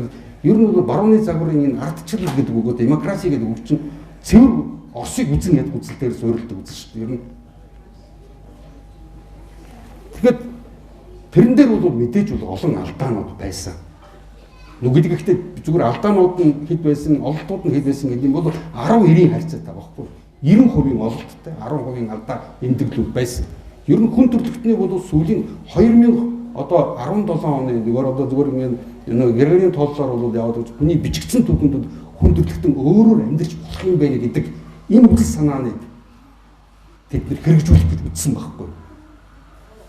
ер нь бол барууны загварын энэ ардчлал гэдэг үг одоо демокраси гэдэг үг чинь цэвэр Оросыг үзэн ядг үзэл дээр суурилдаг үзэл шүү дээ. Ер нь тэгэхээр тэрэн дээр бол мэдээж бол олон алдаанууд байсан. Нүгэл гэхдээ зүгээр алдаанууд нь хэд байсан, ололтууд нь хэд байсан гэдэг нь бол 10-90 харьцаатай байхгүй. 90% ололттой, 10% алдаа эмдэглүүд байсан. Ер нь хүн төрөлхтний бол сүүлийн 2000 одоо 17 оны зүгээр одоо зүгээр ингээд Григорийн тооллоор бол яваад гэж хүний бичигдсэн түүхэнд хүн төрөлхтөн өөрөөр амьдарч болох юм байна гэдэг энэ үйл санааны тэд нэр хэрэгжүүлэх гэж үзсэн байхгүй.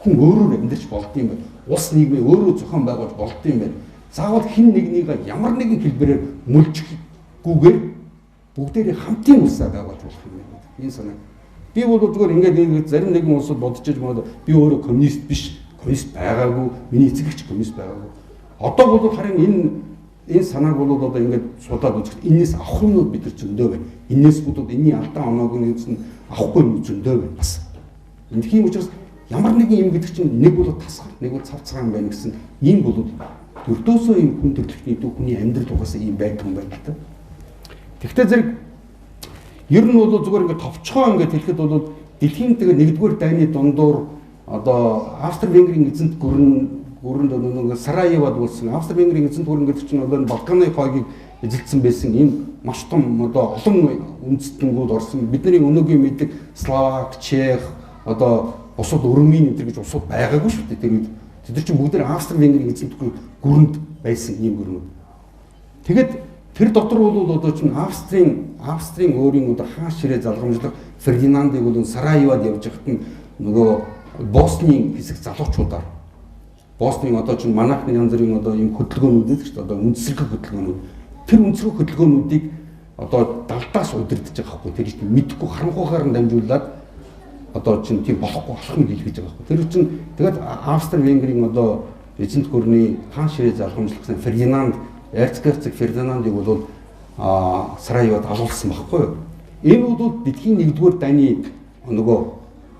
Хүн өөрөөр амьдарч болдсон юм байна. Улс нийгмээ өөрөө зохион байгуулж болдсон юм байна. Заавал хин нэгнийг ямар нэгэн хэлбэрээр мүлжихгүйгээр бүгдээрээ хамтын улсаа байгуулж болох юм байна. Энэ санаа. Би бол зүгээр ингээд зарим нэгэн улсууд бодож иж магадгүй би өөрөө коммунист биш, коммунист байгаагүй, миний эцэгч коммунист байгаагүй. Одоо бол харин энэ санааг бол одоо ингээд судаад үзэхэд энэс авах юмнууд бид нар зөндөө байна. Энэс бодоод энэний алдаа оноог нь авахгүй юм зөндөө байна бас. Энд тийм учраас ямар нэгэн юм гэдэг чинь нэг бол тасгал, нэг бол цавцгаан юм байна гэсэн ийм бол төрдөөсөө юм хүн төрөлхтний дүү хүний амьдрал угаасаа ийм байдаг юм байна л та. Тэгвэл зэрэг ер нь бол зүгээр ингээд товчхоо ингээд хэлэхэд бол дэлхийн тэгээ нэгдүгээр дайны дундуур одоо Австри-Венгрийн эзэнт гүрэнд нэг Сараевод болсон Австри-Венгрийн эзэнт гүрэн гэдэг чинь одоо Балканы хойгийг эзэлсэн байсан ийм маш том одоо олон үндэстнүүд орсон. Бидний өнөөгийн мэддэг Словак, Чех одоо бусад Румын энэ гэж улсууд байгаагүй шүү дээ. Тэд нар чинь бүгд Австри-Венгрийн эзэнт гүрэнд байсан ийм гүрнүүд. Тэгэд тэр дотор бол одоо чинь Австрийн өөрийн одоо хаан ширээ залгамжлах Фердинандыг бол Сараевод явж байхад нь нөгөө Босны хэсэг залуучуудаар Босныг одоо чинь манайхны янз бүрийн одоо ийм хөдөлгөөнүүд гэдэг чинь одоо үндэслэх хөдөлгөөнүүд тэр үндэслэх хөдөлгөөнүүдийг одоо далдаас удирдах байгаа хгүй тэр чинь мэдхгүй харанхуйгаар нь дамжуулаад одоо чинь тийм болохгүй болох нь хэлгэж байгаа хгүй тэр чинь тэгээд Австри-Венгрийн одоо эзэнт гүрний хаан ширээ залгамжлагсан Фердинанд Эрцгерцог Фердинандыг бол Сараевод алуулсан байхгүй юу. Энэ бол дэлхийн 1-р дайны нөгөө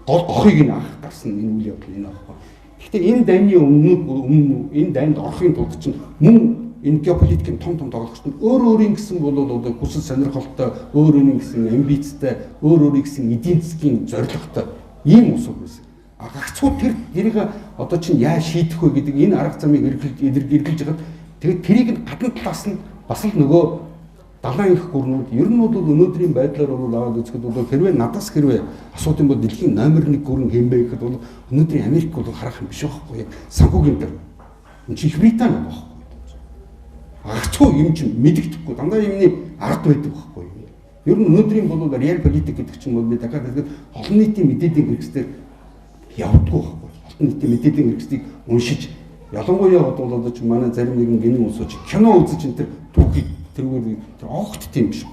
гол гохыг нь анх гарсан энэ үйл явдал энэ байхгүй. Гэхдээ энэ дайны өмнө энэ дайнд орохын тулд чинь мөн энэ геополитикийн том тоглогч нь өөр өөрийн гэсэн бол одоо хүсэл сонирхолтой, өөр өөрийн гэсэн амбицтай, өөр өөрийн гэсэн эдийн засгийн зорилготой ийм усуд байсан. Гагцхуу тэрийг одоо чинь яа шийдэх вэ гэдэг энэ арга замыг эргэлж хагаад тэгээд тэрийг нь гадна талаас нь бас л нөгөө далайн их гүрнүүд ер нь бол өнөөдрийн байдлаар бол аваад үзэхэд бол хэрвээ надаас хэрвээ асуудын бол дэлхийн номер 1 гүрэн хэмбэ гэхэд бол өнөөдрийн Америк бол харах юм биш байхгүй яг санхүүгийн дээр энэ чинь Британи байхгүй. Агцгүй юм чинь мэдэгдэхгүй дандаа юмны ард байдаг байхгүй. Ер нь өнөөдрийн бол реал политик гэдэг чинь бол би дахиад хэлэхэд олон нийтийн мэдээллийн хэрэгслээр явдаггүй байхгүй. Олон нийтийн мэдээллийн хэрэгслийг уншиж ялангуяа одоо ч манай зарим нэгэн гинэн улсууч кино үзэж энэ тэр түүхийг тэргээр тэр огт тийм биш.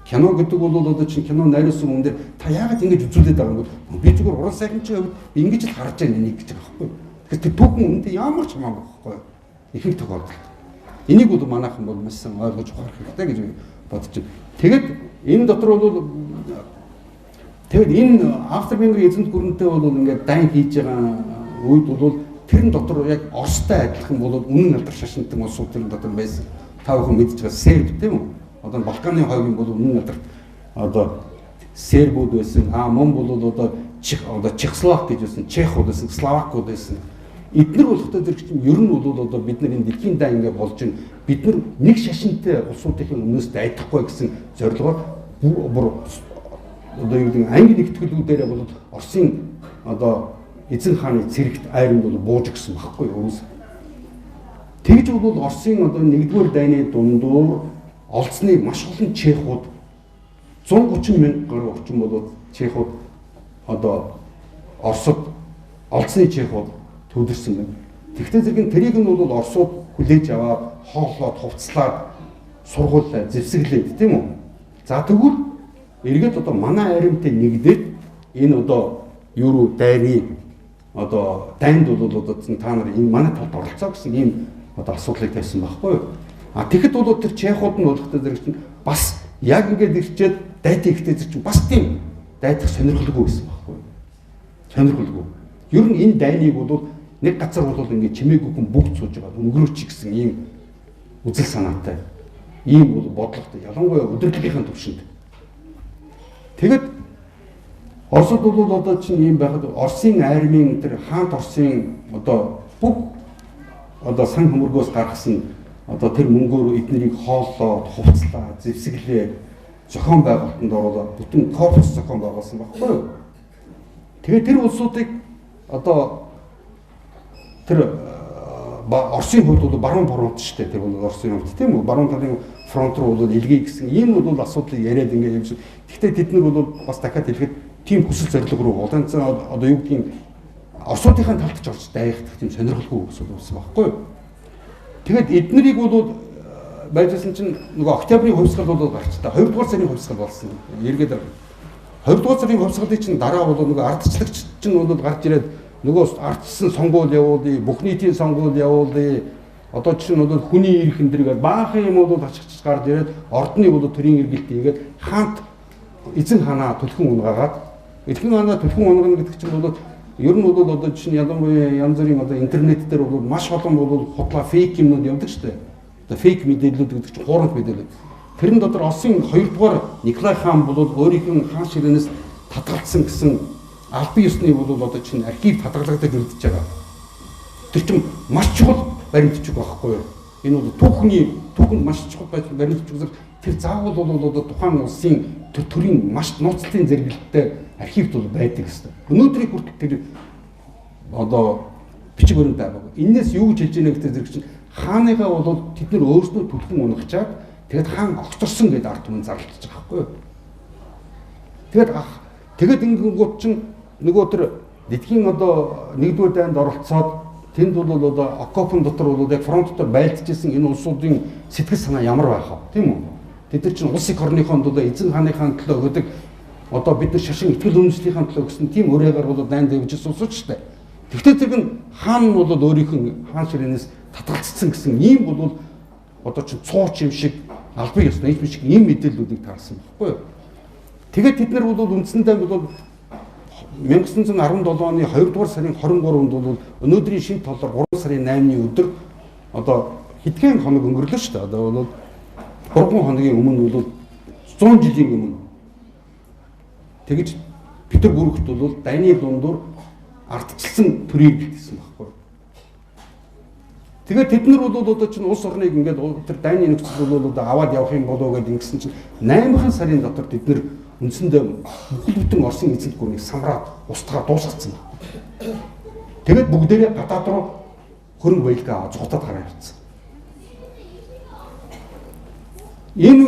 Кино гэдэг бол одоо чинь кино найруулсан хүн дээр та яагаад ингэж үзүүлээд байгаа юм бол би зүгээр уран сайхан чинь ингэж л харж байгаа нэг гэж байгаа байхгүй. Тэгэхээр тэр түүхэн үнэндээ ямар ч хамаагүй байхгүй. Ихэнх тохиолдолд. Энийг бол манайхан бол маш сайн ойлгож ухаарах хэрэгтэй гэж бодож байна. Тэгэд энэ дотор бол тэгэд энэ Австри-Венгрийн эзэнт гүрэнтэй бол ингээд дайн хийж байгаа үед бол тэрэн дотор яг Оростой адилхан бол үнэн алдар шашинтан улсуудын дотор байсан. Та бүхэн мэдж байгаа Серб тийм үү? Одоо Балканы хойгийн бол үнэн алдар одоо Сербүүд байсан. Мөн бол одоо Чехословак гэж байсан, Чехууд байсан, Словакууд байсан. Эдгээр болохтой зэрэг чинь ер нь бол одоо бид нар энэ дэлхийн дай ингээ болж байна. Бид нар нэг шашинтай улсуудын өмнөөс дайдахгүй гэсэн зорилгоор бүр одоо юу гэдэг анги нэгтгэлүүдээр бол Оросын одоо эзэн хааны цэрэгт айранд бол бууж гисэн багхгүй юу? Тэгж бол Оросын одоо 1-р дайны дундуур олцны маш олон чехууд 130 мянга гаруй орчим бол чехууд одоо Оросд олцны чехууд төвлөрсөн байна. Тэгвэл зэрэг тэрийг нь бол Оросууд хүлээж аваад хооллоод хувцлаад сургуулаа зэвсэглээд тийм үү? За тэгвэл эргээд одоо манай аримтай нэгдээд энэ одоо юу дайны одоо дайнд бол одоо та нар энэ манай талд оролцоо гэсэн ийм одоо асуудлыг тавьсан байхгүй юу? Тэгэхэд бол тэр чехууд нь болохтой зэрэг чинь бас яг ингээд ирчээд дайтай ихтэй зэрэг чинь бас тийм дайдах сонирхолгүй байсан байхгүй юу? Сонирхолгүй. Ер нь энэ дайныг бол нэг газар бол ингээд чимээгүй хүн бүгд сууж байгаа өнгөрөөч гэсэн ийм үзэл санаатай. Ийм бол бодлоготой. Ялангуяа өдөрлөгийн төвшөнд. Тэгэд Оросд бол одоо чинь ийм байхад Оросын армийн тэр хаант Оросын одоо бүх одоо сан хөмөргөөс гаргасан одоо тэр мөнгөөр эднэрийг хооллоод хувцлаа, зэвсэглээ, зохион байгуулалтанд оруулаад бүтэн корпус зохион байгуулсан байхгүй юу? Тэгээд тэр улсуудыг одоо тэр Оросын хувьд бол баруун фронт шүү дээ. Тэр бол Оросын хувьд тийм үү? Баруун талын фронт руу бол илгэе гэсэн ийм бол асуудлыг яриад ингээ юм шиг. Гэхдээ тэд нар бол бас дахиад хэлэхэд тийм хүсэл зорилго руу улаанцаа одоо юу гэдгийг Оросуудынхаа талд ч орж дайгдах тийм сонирхолгүй асуудал болсон байхгүй юу? Тэгэд эднэрийг бол байжсэн чинь нөгөө октябрийн хувьсгал бол гарч та 2 дугаар сарын хувьсгал болсон. Эргээд 2 дугаар сарын хувьсгалыг чинь дараа бол нөгөө ардчлагч чинь бол гарч ирээд нөгөө ардчсан сонгуул явуулъя, бүх нийтийн сонгуул явуулъя. Одоо чинь бол хүний эрх эндэргээд баахан юм бол ачигч гарч ирээд ордны бол төрийн эргэлт хийгээд хаант эзэн ханаа түлхэн унгаагаад эзэн ханаа түлхэн унгана гэдэг чинь бол ер нь бол одоо чинь ялангуяа янз бүрийн одоо интернет дээр бол маш олон бол худлаа фейк юмнууд явдаг шүү дээ. Одоо фейк мэдээллүүд гэдэг чинь хуурамч мэдээлэл. Тэрэн дотор Оросын 2 дугаар Николай хаан бол өөрийнх нь хаан ширээнээс татгалцсан гэсэн албан ёсны бол одоо чинь архив татгалагдаж үлдэж байгаа. Тэр чинь маш чухал баримтчиг байхгүй юу? Энэ бол түүхэнд маш чухал баримтчиг зэрэг тэр заавал бол одоо тухайн улсын төрийн маш нууцлалын зэрэглэлтэй архивд бол байдаг гэсэн. Өнөөдрийг хүртэл тэр одоо бичиг баримт байгаа. Энээс юу гэж хэлж яах гэдэг зэрэг чинь хааныгаа бол тэд нар өөрсдөө түлхэн унагчаад тэгэд хаан огцорсон гэдэг ард түмэн зарлж байгаа байхгүй юу? Тэгэд ингэнгүүт чинь нөгөө тэр дэлхийн одоо 1-р дайнд оролцоод тэнд бол одоо окопын дотор бол яг фронт дотор байлдчихсэн энэ улсуудын сэтгэл санаа ямар байх вэ? Тийм үү? Тэд нар чинь улсын орныхон одоо эзэн хааныхаа төлөө өгдөг одоо бид нар шашин итгэл үнэмшлийнхаа төлөө гэсэн тийм өрөөгээр бол дайнд дэвжсэн улсууд ч дээ. Тэгвэл тэр нь хаан бол өөрийнх нь хаан ширээнээс татгалцсан гэсэн ийм бол одоо чинь цууч юм шиг албан ёсны юм шиг ийм мэдээллүүдийг таарсан байхгүй юу? Тэгээд тэд нар бол үндсэндээ бол 1917 оны 2 дугаар сарын 23-нд бол өнөөдрийн шинэ толгоор 3 сарын 8-ны өдөр одоо хэдхэн хоног өнгөрлөө шүү дээ. Одоо бол 3 хоногийн өмнө бол 100 жилийн өмнө тэгж Петр бүрэгт бол дайны дундуур ардчилсан төрийг бэлтгэсэн байхгүй. Тэгээд тэд нар бол одоо чинь улс орныг ингээд тэр дайны нөхцөл бол одоо аваад явах юм болоо гэдээ ингэсэн чинь 8 сарын дотор тэд нар үндсэндээ бүхэл Оросын эзэнт гүрнийг самраад устгаа дуусгацсан. Тэгээд бүгдээрээ гадаад руу хөрөнгө баялгаа зугатаад гараа явцсан. Энэ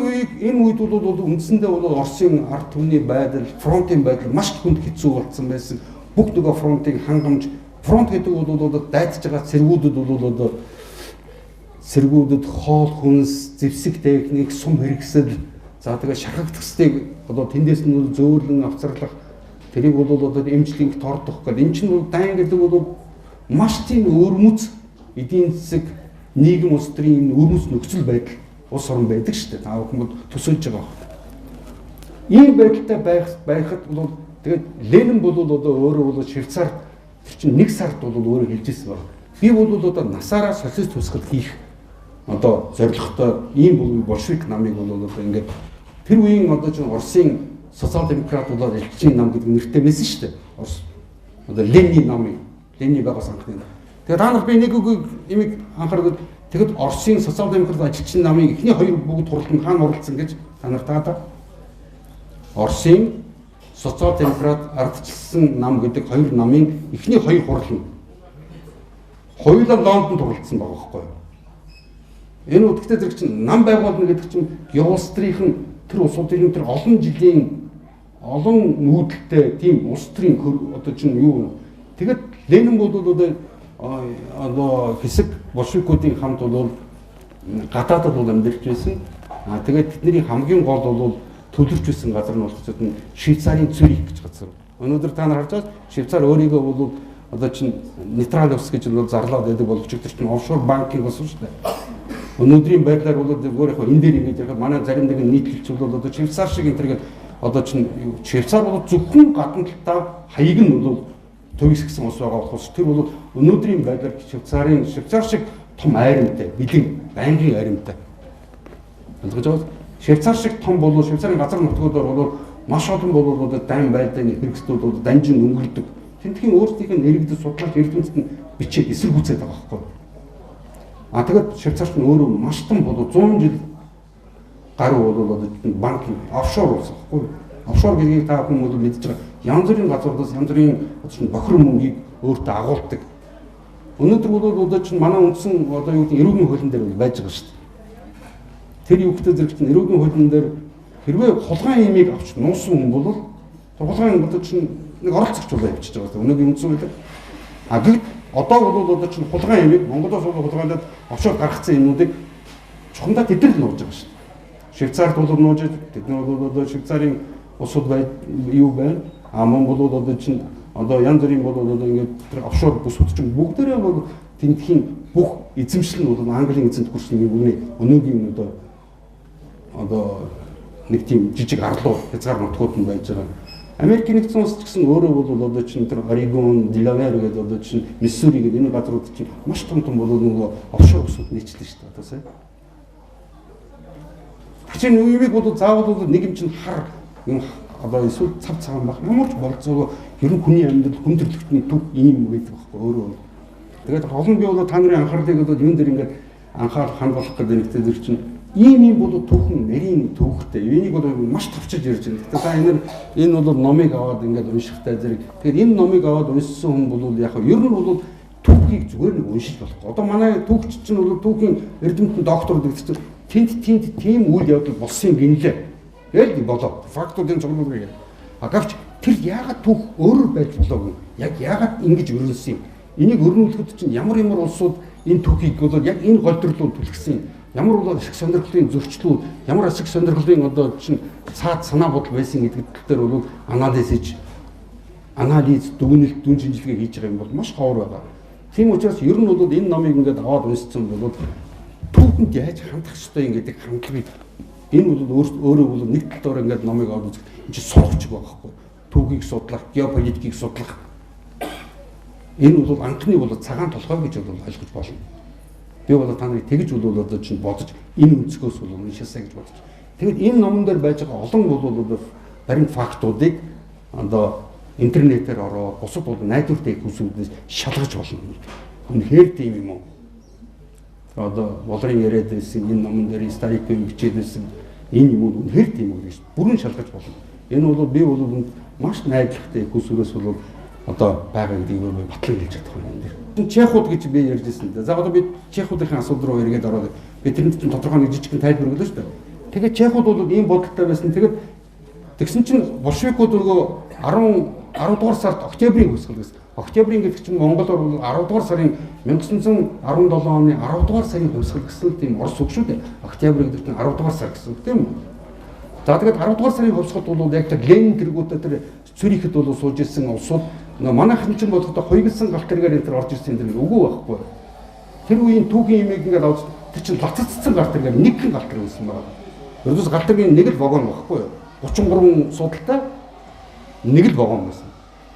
үед бол үндсэндээ бол Оросын ард түмний байдал, фронтын байдал маш хүнд хэцүү болсон байсан. Бүх нөгөө фронтыг хангамж, фронт гэдэг бол дайдж байгаа цэргүүдэд бол одоо цэргүүдэд хоол хүнс, зэвсэг техник, сум хэрэгсэл, за тэгээ шархагдахстыг одоо тэндээс нь зөөлөн авцарлах тэрийг бол одоо эмчлэнг тордох гэдэг. Энд чинь бол дайн гэдэг бол маш тийм өрмөц эдийн засаг нийгэм улс төрийн өрмөц нөхцөл байдал улс орн байдаг шүү дээ. Та бүхэн төсөөлж байгаа. Ийм байдалтай байхад бол тэгээд Ленин бол одоо өөрөө бол Швейцарт Тэр чинь нэг сард бол өөрөө хэлжсэн байна. Би бол одоо насаараа социалист тусгал хийх одоо зорилготой ийм бол большевик намыг бол одоо ингээд тэр үеийн одоо чинь Оросын социал-демократ болоод элчийн нам гэдэг нэртэй байсан шүү дээ. Орос одоо Ленин намыг Ленин байгаас анхны. Тэгээд та нар би нэг үг имийг анхаарал тэгэд Оросын социал-демократ ажилчин намын эхний хоёр бүгд хурланд хаана оролцсон гэж та нар таадаг. Оросын социал-демократ ардчилсан нам гэдэг хоёр намын эхний хоёр хурланд хоёулаа Лондонд оролцсон байгаа байхгүй юу? Энэ үтгэдэг зэрэг чинь нам байгуулна гэдэг чинь геострийн тэр улсуудын тэр олон жилийн олон нүүдэлтэй тийм улс төрийн одоо чинь юу тэгэд Ленин бол одоо хэсэг большевикуудын хамт бол гадаадд бол амьдарч байсан. Тэгээд тэдний хамгийн гол бол төлөвлөж байсан газар нь болчиход Швейцарын Цюрих гэж газар. Өнөөдөр та нар харж байгаа Швейцар өөрийгөө бол одоо чинь нейтрал улс гэж бол зарлаад байдаг боловч тэр чинь офшор банкинг болсон шүү дээ. Өнөөдрийн байдлаар бол өөрөө энэ дээр ингэж яхад манай зарим нэгэн нийтлэлч бол одоо Швейцар шиг энэ төргээд одоо чинь Швейцар бол зөвхөн гадна талдаа хаяг нь бол төвөсгсөн улс байгаа болохоос тэр бол өнөөдрийн байдлаар Швейцар шиг том айрамтай, бэлэн байнгын айрамтай. Ойлгож байгаа. Швейцар шиг том бол Швейцарын газар нутгуудаар бол маш олон бол одоо дайн байлдааны хэрэгслүүд бол данжин өнгөрдөг. Тэнтхийн өөрсдийнх нь нэрэгдэл судлаач эрдэмтэд нь бичээд эсэргүүцээд байгаа байхгүй. Тэгээд Швейцарт нь өөрөө маш том бол 100 жил гаруй бол одоо банкинг офшор улс байхгүй. Офшор гэдгийг та бүхэн бол мэдж байгаа. Янз бүрийн газруудаас янз бүрийн бохир мөнгийг өөртөө агуулдаг. Өнөөдөр бол одоо чинь манай үндсэн одоо юу гэдэг эрүүгийн хуулийн дээр байж байгаа шүү дээ. Тэр югтэй зэрэг чинь эрүүгийн хуулийн дээр хэрвээ хулгайн имийг авч нуусан хүн бол хулгайн одоо чинь нэг оролцогч болоо явчихж байгаа. Өнөөгийн үндсэн хуулиар. Гэвч одоо бол одоо чинь хулгайн имийг Монголоос хулгайлаад офшор гаргацсан юмнуудыг чухамдаа тэдэр л нууж байгаа шүү дээ. Швейцарт бол нууж, тэдний бол одоо Швейцарын улсууд юу байна? Монгол бол одоо чинь одоо янз бүрийн бол одоо ингээд тэр офшор бүсүүд чинь бүгдээрээ бол тентхийн бүх эзэмшил нь бол Английн эзэнт гүрсний өнөөгийн одоо нэг тийм жижиг арлуу хязгаар нутгууд нь байж байгаа. Америкийн нэгдсэн улс ч гэсэн өөрөө бол одоо чинь тэр Орегон, Делавэр гэдэг одоо чинь Миссури гэдэг энэ газрууд чинь маш том бол нөгөө офшор бүсүүд нийцдэг шүү дээ. Одоо сайн. Тэгвэл үеийг бол заавал бол нэг юм чинь хар юм одоо эсвэл цав цагаан байх ямарч болцоо ер нь хүний амьдрал хүн төрлөختний төв ийм байдаг байхгүй өөрөө. Тэгээд олон би бол та нарын анхаарлыг одоо юун дээр ингээд анхаарал хандуулах гэдэг нэгтэй зэр чинь ийм бол түүхэн нарийн төвхтэй. Энийг бол маш тавчиж ярьж байна. Тэгэхээр энэ бол номыг аваад ингээд уншихтай зэрэг. Тэгэхээр энэ номыг аваад уншсан хүн бол яг ер нь бол түүхийг зүгээр нэг уншиж болохгүй. Одоо манай түүхч чинь бол түүхийн эрдэмтэн докторд гэдэг чинь тийм үйл явдал болсон гинлээ. Яг болоо. Фактуудын цуглуулгыг. Гэвч тэр яагаад түүх өөрөөр байж болоогүй? Яг яагаад ингэж өрнөсөн юм? Энийг өрнүүлэхэд чинь ямар улсууд энэ түүхийг бол яг энэ голдролууд түлхсэн юм? Ямар бол ашиг сонирхлын зөрчлүүд, ямар ашиг сонирхлын одоо чинь цаад санаа бодол байсан гэдэг тал дээр бол анализ дүгнэлт дүн шинжилгээ хийж байгаа юм бол маш ховор байгаа. Тийм учраас ер нь бол энэ номыг ингээд аваад уншсан бол түүхэнд яаж хандах ёстой юм гэдэг хандлагыг энэ бол өөрөө бол нэг талаар ингээд номыг аваад үзэх энэ чинь сурах байгаа байхгүй. Түүхийг судлах, геополитикийг судлах. Энэ бол анхны бол цагаан толгой гэж бол ойлгож болно. Би бол та нарыг тэгж бол одоо чинь бодож энэ өнцгөөс бол уншаасаа гэж бодож. Тэгэд энэ номон дээр байж байгаа олон бол баримт фактуудыг одоо интернетээр ороод бусад бол найдвартай хүсүүдээс шалгаж болно. Үнэхээр тийм юм уу? Одоо болрын яриад байсан энэ номон дээр историкийн бичээд байсан энэ юм үнэхээр тийм үү гэж бүрэн шалгаж болно. Энэ бол би бол маш найдвартай хүсвэрээс бол одоо байгаа гэдгийг би батлан хэлж чадах юм дээр. Чехууд гэж би ярьж байсан. За одоо би чехуудын асуудал руу эргээд ороод би тэрэнд чинь тодорхой нэг жижигхэн тайлбар өглөө шүү дээ. Тэгээд чехууд бол ийм бодолтой байсан. Тэгээд тэгсэн чинь большевикууд нөгөө 10 дугаар сард октябрийн хөсгөл гэсэн. Октябрийн гэдэг чинь монголоор бол 10 дугаар сарын 1917 оны 10 дугаар сарын хөсгөл гэсэн тийм орос үг шүү дээ. Октябрь гэдэг чинь 10 дугаар сар гэсэн үг тийм үү? За тэгээд 10 дугаар сарын хувьсгалд бол яг тэр Ленин тэргүүтээ тэр Цюрихэд бол сууж ирсэн улсууд манайхан чинь бодохдоо хоёргилсан галт тэргээр энэ орж ирсэн энэ үгүй байхгүй. Тэр үеийн түүхийн имийг ингээд авч тэр чинь лаццсан галт тэргээр нэгэн галт тэрэг байсан байна. Ердөөс галт тэргийн нэг л вагон байхгүй юу? 33 судалтай нэг л вагон байсан.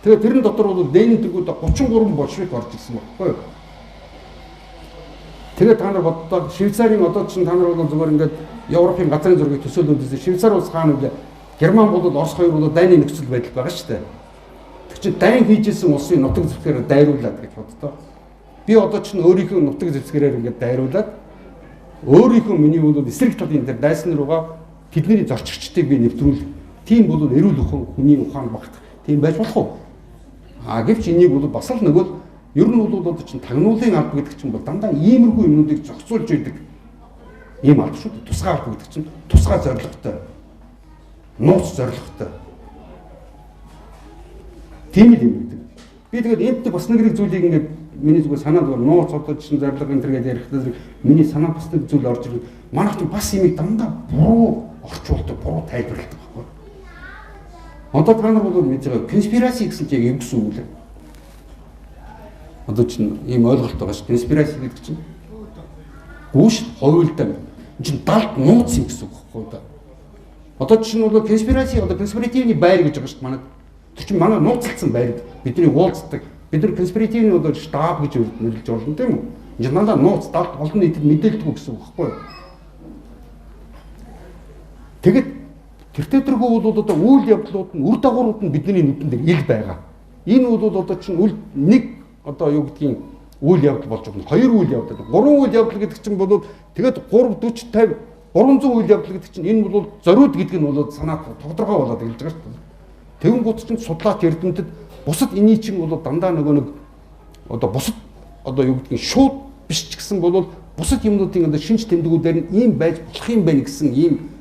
Тэгээ тэрэн дотор бол Ленин тэргүүд 33 большевик орж ирсэн байхгүй юу? Тэгээ та нар боддоо Швейцарын одоо чинь та нар бол зүгээр ингээд Европын газрын зургийг төсөөлөдөөс Швейцар улс хаана вэ? Герман бол Орос хоёр бол дайны нөхцөл байдал байгаа шүү дээ. Тэг чи дайн хийжсэн улсын нутаг зэвсгээрээр дайруулад гэж боддоо. Би одоо чинь өөрийнхөө нутаг зэвсгээрээр ингээд дайруулад өөрийнхөө миний бол эсрэг талын дээр дайсан руугаа тэдний зорчигчдыг би нэвтрүүл. Тийм бол эрүүл хүний ухаан багт. Тийм байж болох уу? Гэвч энийг бол бас л нөгөө ер нь бол одоо чинь тагнуулын алба гэдэг чинь бол дандаа иймэрхүү юмнуудыг зохицуулж идэг. Ийм алба шүү дээ. Тусгай алба гэдэг чинь тусгай зорилготой. Нууц зорилготой. Тийм л юм гэдэг. Би тэгээд энд бас нэг зүйлийг ингээд миний зүгээр санаад байна. Нууц одоо чинь зорилго энэ төргээд ярихдаа миний санаа бас нэг зүйл орж ирээд манайх чинь бас имийг дандаа буруу орчуулдаг, буруу тайлбарладаг байхгүй. Одоо та нар бол мэдж байгаа конспираси гэсэн чинь яг юу гэсэн үг вэ? Одоо чинь ийм ойлголт байгаа ш. Конспираси гэдэг чинь гүйш ховлтой. Энэ чинь далд нууц юм гэсэн үг байхгүй да. Одоо чинь бол конспираси одоо конспиративны байр гэж байгаа ш. Манай тэр чинь манай нууцлцсан байр. Бидний уулздаг. Бид нар конспиративны одоо штаб гэж нэрлэж болно тийм үү? Энэ надаа нууц далд олон нийтэд мэдээлдэг гэсэн үг байхгүй юу? Тэгэд тэр төргөө бол одоо үйл явдлууд нь үр дагаврууд нь бидний нүдэн дээр ил байгаа. Энэ бол одоо чинь нэг одоо юу гэдгийг үйл явдал болж байгаа. Хоёр үйл явдал, гурван үйл явдал гэдэг чинь бол тэгээд 30 40 50 300 үйл явдал гэдэг чинь энэ бол зориуд гэдэг нь бол санаа тодорхой болоод эхэлж байгаа шүү дээ. Тэгэнгүүт чинь судлаач эрдэмтэд бусад энэний чинь бол дандаа нөгөө нэг одоо бусад одоо юу гэдгийг шууд биш ч гэсэн бол бусад юмнуудын одоо шинж тэмдгүүдээр нь ийм байж болох юм байна гэсэн ийм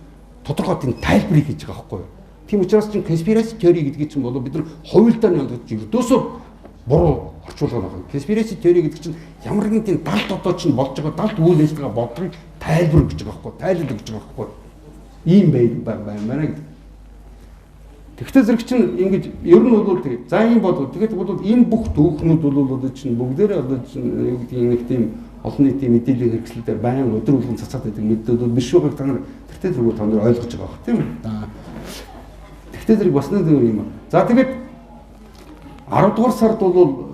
тодорхой тийм тайлбарыг хийж байгаа байхгүй юу. Тийм учраас чинь конспираси теори гэдэг чинь бол бид нар хувилдаа нь ялгаж ердөөсөө буруу орчуулга байна. Конспираси теори гэдэг чинь ямар нэгэн тийм далд одоо чинь болж байгаа далд үйл ажиллагаа бодлыг тайлбар гэж байгаа байхгүй юу. Тайлбар гэж байгаа байхгүй юу. Ийм байна гэдэг. Тэгвэл зэрэг чинь ингэж ер нь бол тэгээ. За ийм бодвол тэгээд бол энэ бүх түүхнүүд бол одоо чинь бүгдээрээ одоо чинь юу гэдэг нэг тийм олон нийтийн мэдээллийн хэрэгсэл дээр баян өдөр болгон цацаад байдаг мэдээлэл биш байгааг та нар тэгтээ зэрэг та нар ойлгож байгаа бах тийм үү? Тэгтээ зэрэг бас нэг юм. За тэгээд 10 дугаар сард бол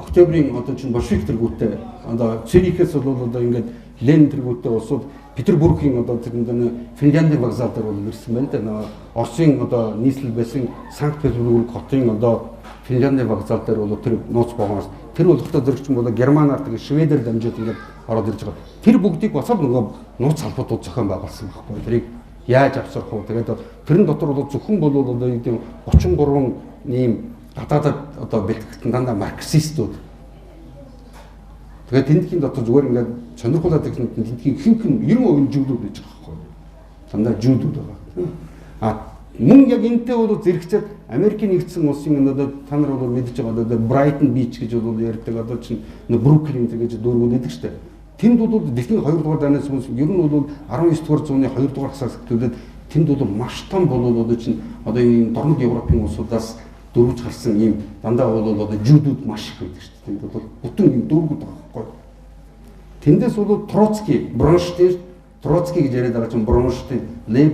октябрийн одоо чинь большевик тэргүүтээ одоо Цюрихээс бол одоо ингээд Ленин тэргүүтээ усууд Петербургийн одоо тэрэнд Финляндийн вокзал дээр бол ирсэн байна да. Оросын одоо нийслэл байсан Санкт-Петербург хотын одоо Финляндийн вокзал дээр бол тэр нууц богоноос тэр болохтой зэрэгч бол Германаар тэгээ Шведээр дамжуулж ингээд ороод ирж байгаа. Тэр бүгдийг бас нөгөө нууц салбарууд зохион байгуулсан байхгүй. Тэрийг яаж авсарх вэ? Тэгээд тэрэн дотор бол зөвхөн бол одоо юу гэдэг 33 ийм гадаадад одоо бэлтгэгдсэн дандаа марксистууд. Тэгээд тэндхийн дотор зүгээр ингээд сонирхолтой техникүүд тэндхийн хинхэн 90% жүүдүүд гэж байгаа байхгүй. Дандаа жүүдүүд байгаа. Мөн яг энэтэй бол зэрэгцээд Америкийн нэгдсэн улсын одоо та нар бол мэдж байгаа одоо Брайтон бич гэж бол ярьдаг одоо чинь Бруклин гэж дөрвүүд байдаг шүү дээ. Тэнд бол дэлхийн 2 дугаар дайнаас хүмүүс ер нь бол 19 дугаар зууны 2 дугаар хасаас эхлүүлээд тэнд бол маш том болоод одоо чинь одоо энэ дорнод Европын улсуудаас дөрвж гарсан ийм дандаа бол одоо жүүдүүд маш их байдаг шүү дээ. Тэнд бол бүтэн ийм дөрвүүд байгаа байхгүй. Тэндээс бол Троцкий гэж яриад байгаа чинь Бронштейн, Лев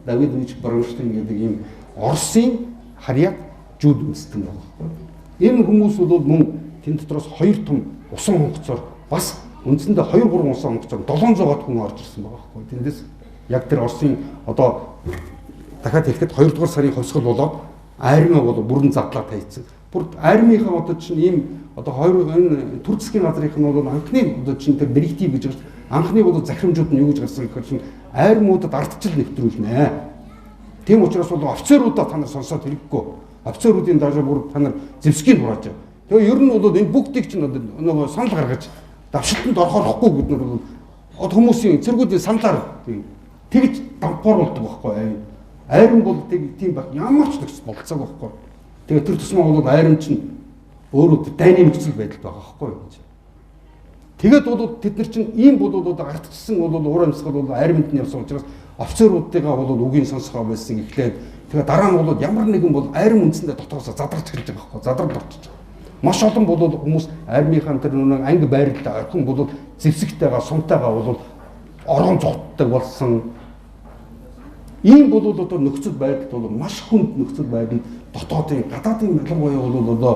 Давидович Бронштейн гэдэг ийм Оросын харьяат жүүд үндэстэн байгаа байхгүй. Энэ хүмүүс бол мөн тэнд дотроос 2 том усан хонгоцоор бас үндсэндээ 2-3 усан хонгоцоор 700-аад хүн орж ирсэн байгаа байхгүй. Тэндээс яг тэр Оросын одоо дахиад хэлэхэд 2 дугаар сарын хосгол болоод армиа бол бүрэн задлаа тайцсан. Бүр армийнхаа одоо чинь ийм одоо энэ төр засгийн газрынх нь бол анхны одоо чинь тэр директив гэж байгаа. Анхны бол захирамжууд нь юу гэж гарсан гэхээр чинь армиудад ардчил нэвтрүүлнэ. Тийм учраас бол офицеруудаа та нар сонсоод хэрэггүй. Офицеруудын дажаа бүр та нар зэвсгийг хурааж. Тэгээ ер нь бол энэ бүгдийг чинь нөгөө санал гаргаж давшилтанд орохоохгүй бид нар бол хүмүүсийн цэргүүдийн саналаар тэгж дампуур болдог байхгүй. Айрын бол тийм байх ямар ч төгс болцоог байхгүй. Тэгээ тэр тусмаа бол айрын чинь өөрөө дайны нөхцөл байдал байгаа байхгүй. Тэгээд бол тэд нар чинь ийм бол ардчилсан бол уур амьсгал бол айрманд нь явсан учраас офицеруудтайгаа бол үгийн сонсгоо байсан эхлээд тэгээ дараа нь бол ямар нэгэн бол айрын үндсэндээ дотоосоо задарч эхэлж байгаа байхгүй. Задрал орчиж байгаа. Маш олон бол хүмүүс армийнхаа тэр нэг анги байрлал орхон бол зэвсэгтэйгаа сумтайгаа бол орон зогтдаг болсон. Ийм бол одоо нөхцөл байдалд бол маш хүнд нөхцөл байдал дотоодын гадаадын ялангуяа бол одоо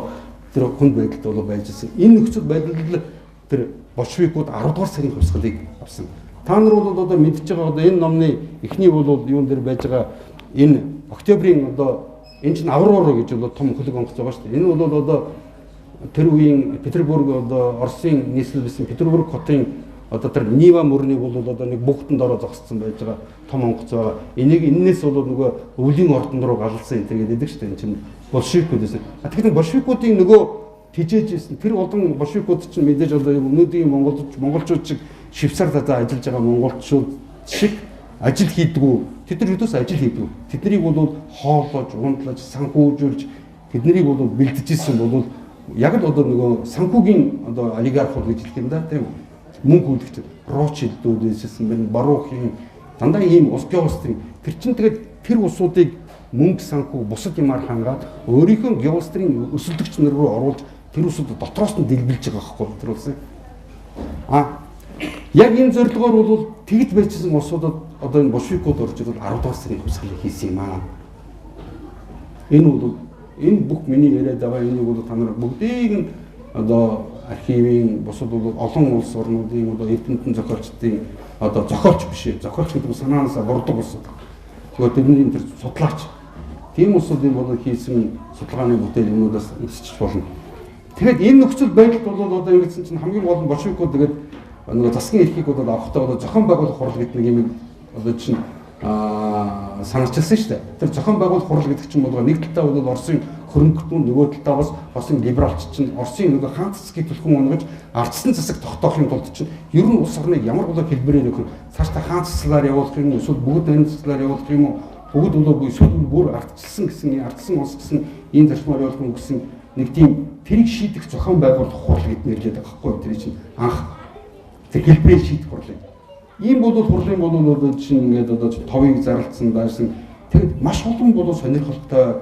тэр хүнд байдалд бол байж ирсэн. Энэ нөхцөл байдалд тэр большевикууд 10 дугаар сарын хувьсгалыг авсан. Та нар бол одоо мэдж байгаа одоо энэ номны эхний бол юун дээр байж байгаа энэ октябрийн одоо энэ чинь Аврора гэж бол том хөлөг онгоц байгаа шүү дээ. Энэ бол одоо тэр үеийн Петербург одоо Оросын нийслэлсэн Петербург хотын одоо тэр Нива мөрний бол одоо нэг бүгдэнд ороо зогссон байж байгаа том онгоц байгаа. Энийг энээс бол нөгөө өвлийн ордон руу галсан энэ гэдэг байдаг шүү дээ. Энэ чинь большевикууд байсан. Тэгэхээр большевикуудын нөгөө тижээжсэн тэр олон большевикууд чинь мэдээж одоо өнөөдрийн монголчууд шиг Швейцар задаа ажиллаж байгаа монголчууд шиг ажил хийдгүү. Тэд нар юудаас ажил хийдгүү. Тэднийг бол хооллож, унтлаж, санхүүжүүлж тэднийг бол бэлдэж исэн бол яг л одоо нөгөө санхүүгийн одоо олигархууд гэж хэлэх юм да тийм үү? Мөнгө хүлэгч Ротшильдүүд эссэн байна, Барухын дандаа ийм ус геострийн тэр чинь тэгээд тэр усуудыг мөнгө санхүү бусад юмар хангаад өөрийнхөө геострийн өсөлтөгч нар руу оруулж тэр усууд дотроос нь дэлбэлж байгаа байхгүй тэр улсыг. Яг энэ зорилгоор бол тэгж байжсэн улсуудад одоо энэ большевикууд орж ирэл 10 дугаар сарын хувьсгалыг хийсэн юм аа. Энэ бүх миний яриад байгаа энийг бол та нар бүгдийг нь одоо архивын бусад бол олон улс орнуудын одоо эрдэмтэн зохиолчдын одоо зохиолч биш ээ. Зохиолч гэдэг нь санаанасаа бурдаг ус. Тэгээд тэдний тэр судлаач. Тийм улсуудын бол хийсэн судалгааны бүтээл юмнуудаас өсчих болно. Тэгэхээр энэ нөхцөл байдалд бол одоо ингэсэн чинь хамгийн гол нь большевикууд тэгээд нөгөө засгийн эрхийг бол авахтаа одоо зохион байгуулах хурал гэдэг нэг юм одоо чинь санаарчилсан шүү дээ. Тэр зохион байгуулах хурал гэдэг чинь бол нэг талдаа бол Оросын хөрөнгөтмөн нөгөө талдаа бас Оросын либералч чинь Оросын нөгөө хаан цэцгийг түлхэн унгаж ардсан засаг тогтоохын тулд чинь ер нь улс орныг ямар болоо хэлбэрээр нөхөр цаашдаа хаан цэцлаар явуулах юм эсвэл бүгд энэ цэцлаар явуулах юм уу бүгд болоогүй эсвэл бүр ардчилсан гэсэн ардсан улс гэсэн ийм зарчмаар явуулах юм гэсэн нэг тийм тэрийг шийдэх зохион байгуулах хурал гэдэг нэрлээд байгаа байхгүй тэр чинь анх тэр хэлбэрийг шийдэх хурлыг. Ийм бол хурлын бол одоо чинь ингээд одоо товыг зарлцсан байрсан. Тэгэд маш олон бол сонирхолтой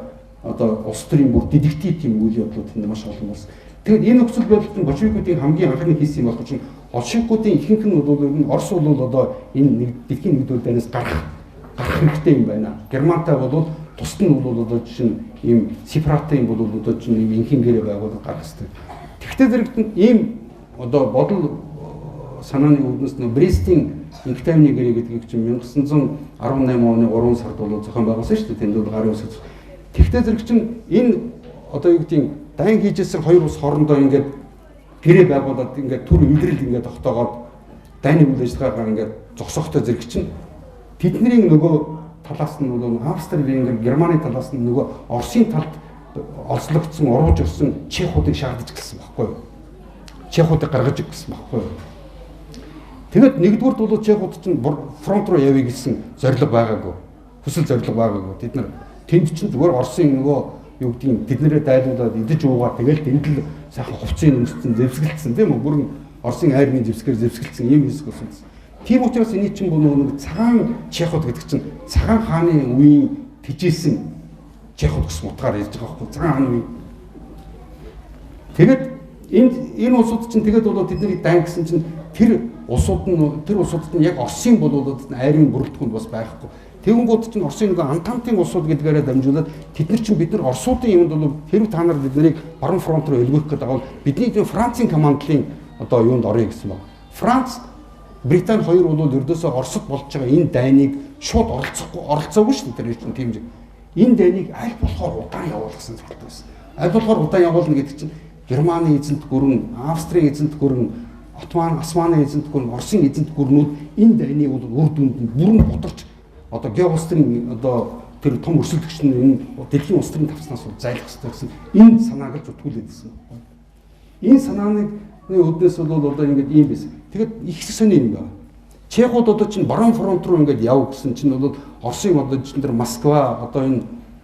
одоо улс төрийн бүр дидактив тийм үйл явдлууд тэнд маш олон болсон. Тэгэд энэ нөхцөл байдалд большевикуудын хамгийн анхны хийсэн юм болох чинь большевикуудын ихэнх нь бол ер нь Орос бол одоо энэ дэлхийн нэгдүгээр дайнаас гарах хэрэгтэй юм байна. Германтай бол тусад нь бол одоо чинь ийм сепаратын бол одоо чинь ийм инхийн гэрээ байгуулах гарах хэрэгтэй. Тэгвэл зэрэгт ийм одоо бодол санааны үүднээс нөө Брестийн инктаймны гэрээ гэдгийг чинь 1918 оны 3 сард бол зохион байгуулсан шүү дээ. Тэнд бол гарын үсэг. Тэгвэл зэрэг чинь энэ одоо юу гэдгийг дайн хийжсэн хоёр улс хоорондоо ингээд гэрээ байгуулад ингээд түр илрэл ингээд тогтоогоод дайны үйл ажиллагаагаар ингээд зогсоохтой зэрэг чинь тэдний нөгөө талаас нь бол Австри-Венгер, Германы талаас нь нөгөө Оросын талд олзлогдсон, оруулж ирсэн чехуудыг шаардаж гисэн байхгүй юу? Чехуудыг гаргаж ирсэн байхгүй юу? Тэгэд нэгдүгürt бол чехууд чинь фронт руу явъя гэсэн зорилго байгаагүй. Хүсэл зорилго байгаагүй. Тэд нар тэнд чинь зүгээр Оросын нөгөө юу гэдгийг тэднэрээ дайлуулад идэж уугаад тэгэл тэнд л сайхан хувцсыг өмссөн, зэвсгэлцсэн тийм үү? Бүрэн Оросын айрны зэвсгээр зэвсгэлцсэн юм хэсэг болсон. Тийм учраас энэ чинь бол нэг цагаан чехууд гэдэг чинь цагаан хааны үеийн тижээсэн чехууд гэсэн утгаар ярьж байгаа байхгүй цагаан хааны үе. Тэгэд энэ улсууд чинь тэгээд бол тэдний дан гэсэн чинь тэр улсуудад нь яг Оросын болоод айрын бүрэлдэхүүнд бас байхгүй. Тэгэнгүүт чинь Оросын нэг антантын улсууд гэдгээрээ дамжуулаад тэд нар чинь бид нар Оросуудын юмд бол хэрв та нар биднийг баруун фронт руу элгэх гэдэг авал бидний Францын командлын одоо юунд орё гэсэн байна. Франц Британи хоёр бол ердөөсөө Оросд болж байгаа энэ дайныг шууд оролцоогүй шүү дээ. Тэр чинь тийм юм. Энэ дайныг аль болохоор удаан явуулсан зүйлтэй байсан. Аль болохоор удаан явуулна гэдэг чинь Германы эзэнт гүрэн, Австрийн эзэнт гүрэн, Османы эзэнт гүрэн, Оросын эзэнт гүрнүүд энэ дайны бол үр дүнд нь бүрэн бутарч одоо геострийн одоо тэр том өрсөлдөгч нь энэ дэлхийн улс төрийн тавцнаас зайлах хэрэгтэй гэсэн энэ санааг л зүтгүүлээд ирсэн. Энэ санааны үүднээс бол одоо ингэж ийм байсан. Тэгэд их сони юм байна. Чехууд одоо чинь баруун фронт руу ингэж яв гэсэн чинь бол Оросын одоо чинь тэр Москва одоо энэ